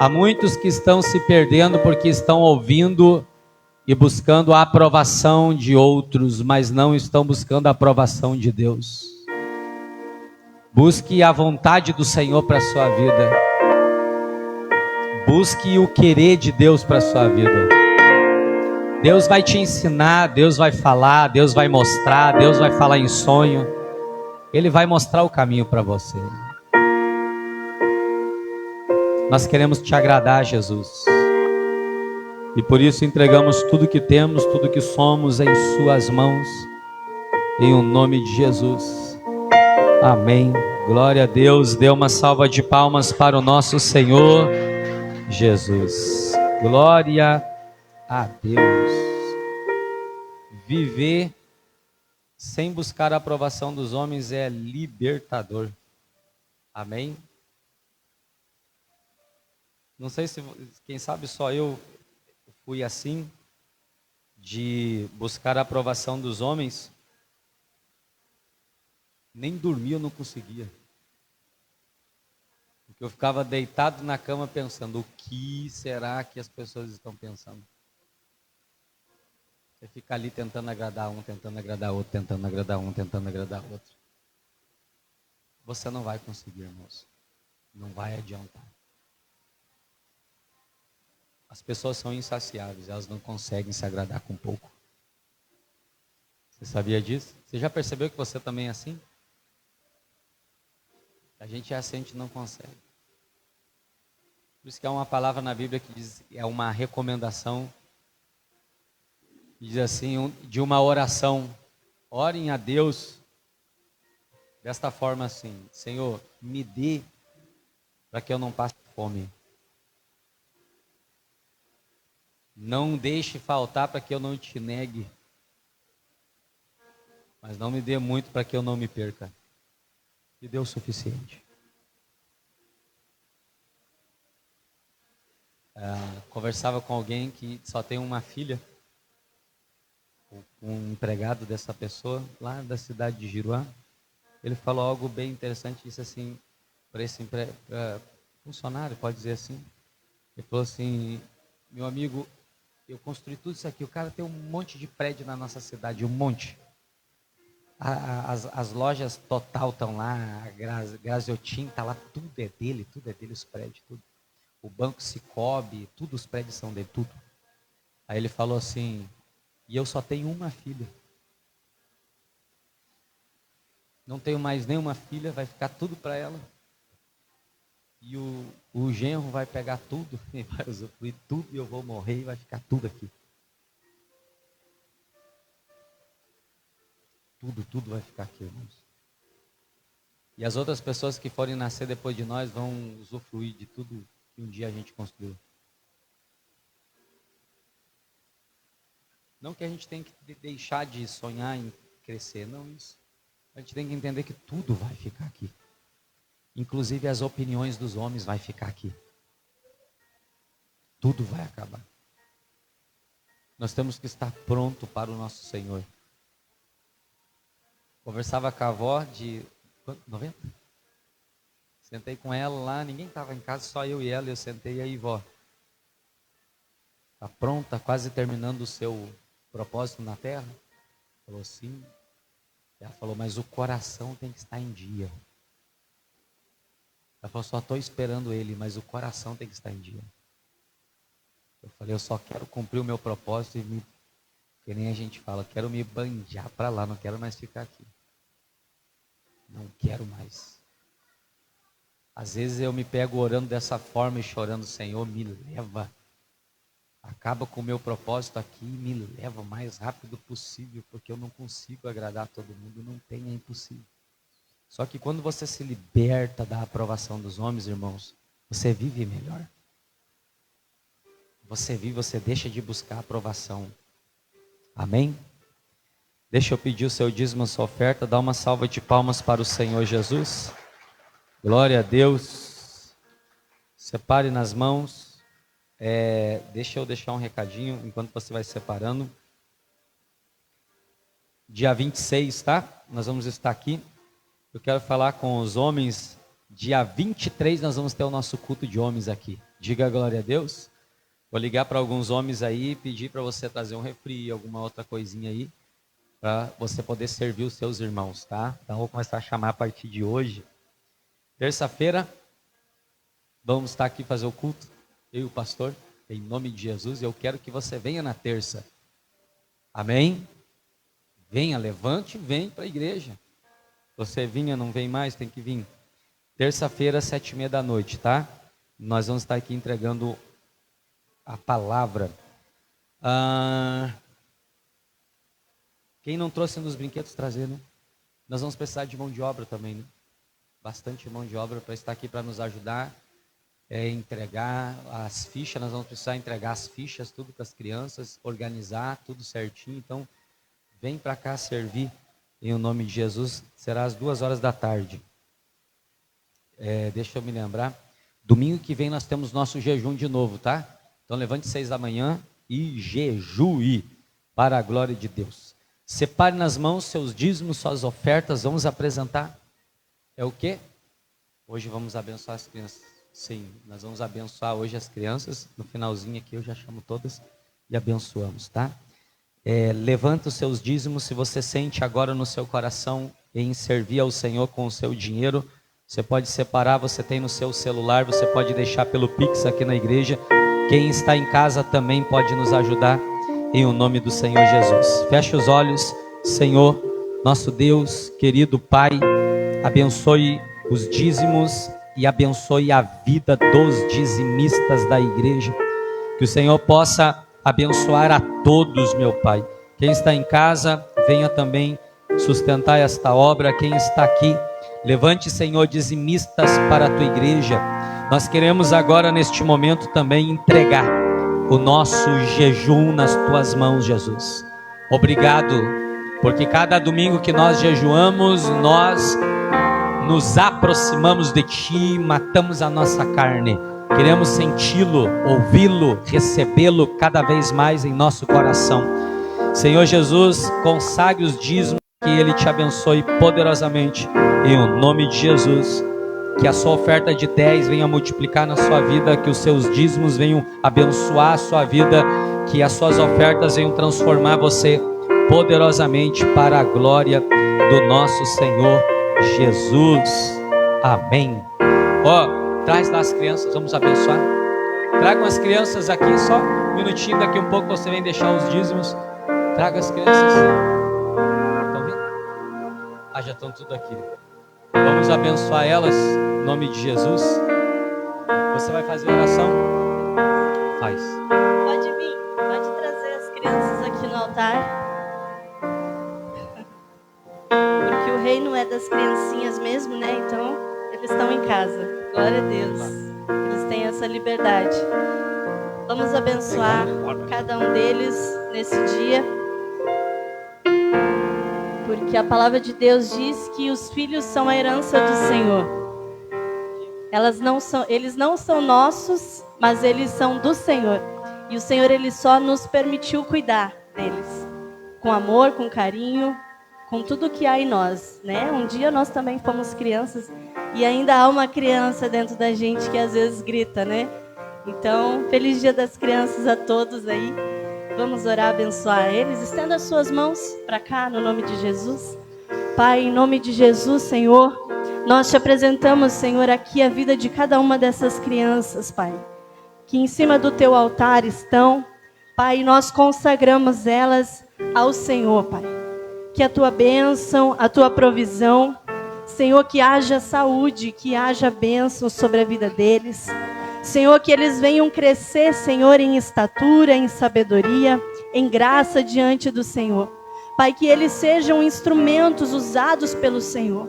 Há muitos que estão se perdendo porque estão ouvindo e buscando a aprovação de outros, mas não estão buscando a aprovação de Deus. Busque a vontade do Senhor para a sua vida. Busque o querer de Deus para a sua vida. Deus vai te ensinar, Deus vai falar, Deus vai mostrar, Deus vai falar em sonho. Ele vai mostrar o caminho para você. Nós queremos te agradar, Jesus. E por isso entregamos tudo que temos, tudo que somos em suas mãos. Em o nome de Jesus. Amém. Glória a Deus. Dê uma salva de palmas para o nosso Senhor Jesus. Glória a Deus. Viver sem buscar a aprovação dos homens é libertador. Amém? Não sei se, quem sabe só eu fui assim, de buscar a aprovação dos homens. Nem dormir eu não conseguia. Porque eu ficava deitado na cama pensando, o que será que as pessoas estão pensando? Você fica ali tentando agradar um, tentando agradar outro, tentando agradar um, tentando agradar outro. Você não vai conseguir, irmãos. Não vai adiantar. As pessoas são insaciáveis, elas não conseguem se agradar com pouco. Você sabia disso? Você já percebeu que você também é assim? A gente é assim, a gente não consegue. Por isso que há uma palavra na Bíblia que diz, é uma recomendação, diz assim, de uma oração. Orem a Deus desta forma assim: Senhor, me dê para que eu não passe fome. Não deixe faltar para que eu não te negue. Mas não me dê muito para que eu não me perca. E deu o suficiente. Conversava com alguém que só tem uma filha, um empregado dessa pessoa, lá da cidade de Giruá. Ele falou algo bem interessante, disse assim, para esse funcionário, pode dizer assim. Ele falou assim: meu amigo, eu construí tudo isso aqui, o cara tem um monte de prédio na nossa cidade, um monte. As lojas Total estão lá, a Graziotin está lá, tudo é dele, os prédios, tudo. O Banco Sicoob, tudo os prédios são dele, tudo. Aí ele falou assim: e eu só tenho uma filha. Não tenho mais nenhuma filha, vai ficar tudo para ela. E o genro vai pegar tudo, e vai usufruir tudo, e eu vou morrer e vai ficar tudo aqui. Tudo vai ficar aqui, irmãos. E as outras pessoas que forem nascer depois de nós vão usufruir de tudo que um dia a gente construiu. Não que a gente tem que deixar de sonhar em crescer, não isso. A gente tem que entender que tudo vai ficar aqui. Inclusive as opiniões dos homens vai ficar aqui. Tudo vai acabar. Nós temos que estar pronto para o nosso Senhor. Conversava com a avó de 90? Sentei com ela lá, ninguém estava em casa, só eu e ela. Eu sentei aí, vó. Está pronta, quase terminando o seu propósito na terra? Falou sim. Ela falou, mas o coração tem que estar em dia. Ela falou, só estou esperando ele, mas o coração tem que estar em dia. Eu falei, eu só quero cumprir o meu propósito e que nem a gente fala, quero me banjar para lá, não quero mais ficar aqui. Não quero mais. Às vezes eu me pego orando dessa forma e chorando, Senhor, me leva. Acaba com o meu propósito aqui e me leva o mais rápido possível, porque eu não consigo agradar todo mundo, não tem, é impossível. Só que quando você se liberta da aprovação dos homens, irmãos, você vive melhor. Você deixa de buscar aprovação. Amém? Deixa eu pedir o seu dízimo, a sua oferta, dá uma salva de palmas para o Senhor Jesus. Glória a Deus. Separe nas mãos. Deixa eu deixar um recadinho enquanto você vai separando. Dia 26, tá? Nós vamos estar aqui. Eu quero falar com os homens. Dia 23 nós vamos ter o nosso culto de homens aqui. Diga glória a Deus. Vou ligar para alguns homens aí e pedir para você trazer um refri, alguma outra coisinha aí, para você poder servir os seus irmãos, tá? Então vou começar a chamar a partir de hoje. Terça-feira, vamos estar aqui fazer o culto, eu e o pastor, em nome de Jesus. Eu quero que você venha na terça. Amém? Venha, levante e vem para a igreja. Você vinha, não vem mais, tem que vir. Terça-feira, 7h30 da noite, tá? Nós vamos estar aqui entregando a palavra. Quem não trouxe nos brinquedos, trazer, né? Nós vamos precisar de mão de obra também, né? Bastante mão de obra para estar aqui para nos ajudar. Entregar as fichas, nós vamos precisar entregar as fichas, tudo para as crianças, organizar tudo certinho. Então, vem para cá servir em o nome de Jesus. Será às 2h da tarde. Deixa eu me lembrar. Domingo que vem nós temos nosso jejum de novo, tá? Então levante 6 da manhã e jejue para a glória de Deus. Separe nas mãos seus dízimos, suas ofertas. Vamos apresentar. É o quê? Hoje vamos abençoar as crianças. Sim, nós vamos abençoar hoje as crianças. No finalzinho aqui eu já chamo todas e abençoamos, tá? Levanta os seus dízimos. Se você sente agora no seu coração em servir ao Senhor com o seu dinheiro, você pode separar, você tem no seu celular, você pode deixar pelo Pix aqui na igreja. Quem está em casa também pode nos ajudar em o nome do Senhor Jesus. Feche os olhos. Senhor, nosso Deus, querido Pai, abençoe os dízimos e abençoe a vida dos dizimistas da igreja. Que o Senhor possa abençoar a todos, meu Pai. Quem está em casa, venha também sustentar esta obra. Quem está aqui, levante, Senhor, dizimistas para a tua igreja. Nós queremos agora, neste momento, também entregar o nosso jejum nas tuas mãos, Jesus. Obrigado, porque cada domingo que nós jejuamos, nós nos aproximamos de ti, matamos a nossa carne. queremos senti-lo, ouvi-lo, recebê-lo cada vez mais em nosso coração. Senhor Jesus, consagre os dízimos, que Ele te abençoe poderosamente, em o nome de Jesus. Que a sua oferta de 10 venha multiplicar na sua vida, que os seus dízimos venham abençoar a sua vida, que as suas ofertas venham transformar você poderosamente para a glória do nosso Senhor Jesus. Amém. Traz lá as crianças, vamos abençoar. Tragam as crianças aqui, só um minutinho, daqui um pouco você vem deixar os dízimos. Traga as crianças. Estão vendo? Já estão tudo aqui. Vamos abençoar elas, em nome de Jesus. Você vai fazer oração? Faz. Pode vir, pode trazer as crianças aqui no altar. Porque o reino é das criancinhas mesmo, né? Então, eles estão em casa. Glória a Deus. Eles têm essa liberdade. Vamos abençoar cada um deles nesse dia. Porque a palavra de Deus diz que os filhos são a herança do Senhor. Eles não são nossos, mas eles são do Senhor. E o Senhor, Ele só nos permitiu cuidar deles. Com amor, com carinho, com tudo que há em nós, né? Um dia nós também fomos crianças e ainda há uma criança dentro da gente que às vezes grita, né? Então, feliz dia das crianças a todos aí. Vamos orar, abençoar eles. Estenda as suas mãos para cá, no nome de Jesus. Pai, em nome de Jesus, Senhor, nós te apresentamos, Senhor, aqui a vida de cada uma dessas crianças, Pai, que em cima do teu altar estão. Pai, nós consagramos elas ao Senhor, Pai. Que a tua bênção, a tua provisão, Senhor, que haja saúde, que haja bênção sobre a vida deles. Senhor, que eles venham crescer, Senhor, em estatura, em sabedoria, em graça diante do Senhor. Pai, que eles sejam instrumentos usados pelo Senhor.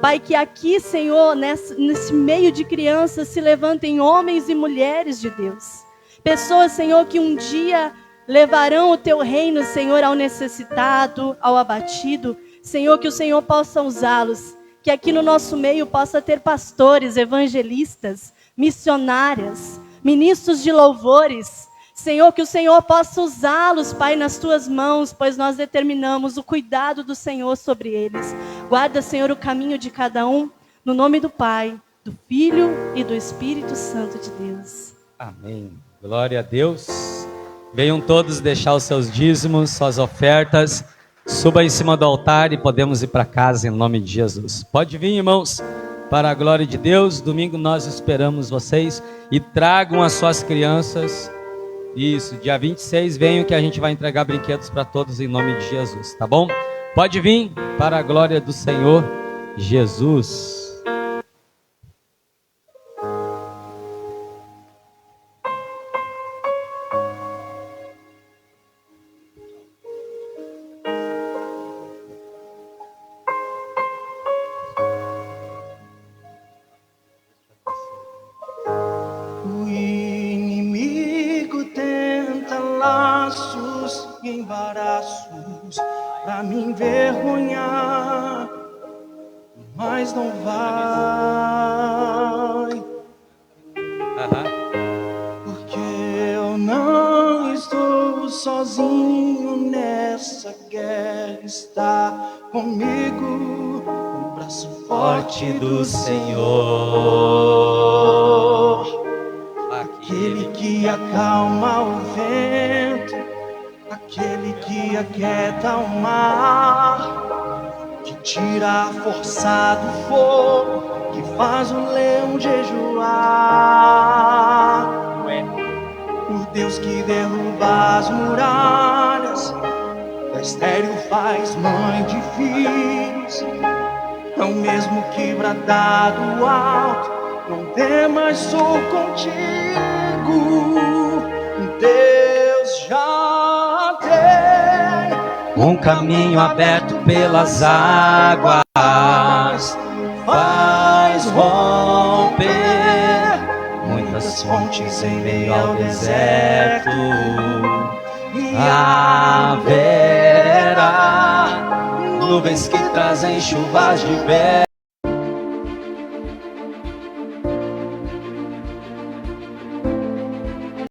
Pai, que aqui, Senhor, nesse meio de crianças se levantem homens e mulheres de Deus. Pessoas, Senhor, que um dia levarão o teu reino, Senhor, ao necessitado, ao abatido. Senhor, que o Senhor possa usá-los. Que aqui no nosso meio possa ter pastores, evangelistas, missionárias, ministros de louvores. Senhor, que o Senhor possa usá-los, Pai, nas tuas mãos, pois nós determinamos o cuidado do Senhor sobre eles. Guarda, Senhor, o caminho de cada um, no nome do Pai, do Filho e do Espírito Santo de Deus. Amém. Glória a Deus. Venham todos deixar os seus dízimos, suas ofertas. Suba em cima do altar e podemos ir para casa em nome de Jesus. Pode vir, irmãos, para a glória de Deus. Domingo nós esperamos vocês e tragam as suas crianças. Isso, dia 26 venham que a gente vai entregar brinquedos para todos em nome de Jesus, tá bom? Pode vir para a glória do Senhor Jesus. Pra me envergonhar, mas não vai, porque eu não estou sozinho nessa guerra. Está comigo o braço forte do Senhor, aquele que acalma o vento, aquele que aquieta o mar, que tira a força do fogo, que faz o leão jejuar. O Deus que derruba as muralhas, da estéril faz mãe de filhos. É o mesmo que bradar do alto, não temas, sou contigo. Deus já tem um caminho aberto pelas águas, faz romper muitas fontes em meio ao deserto. Haverá nuvens que trazem chuvas de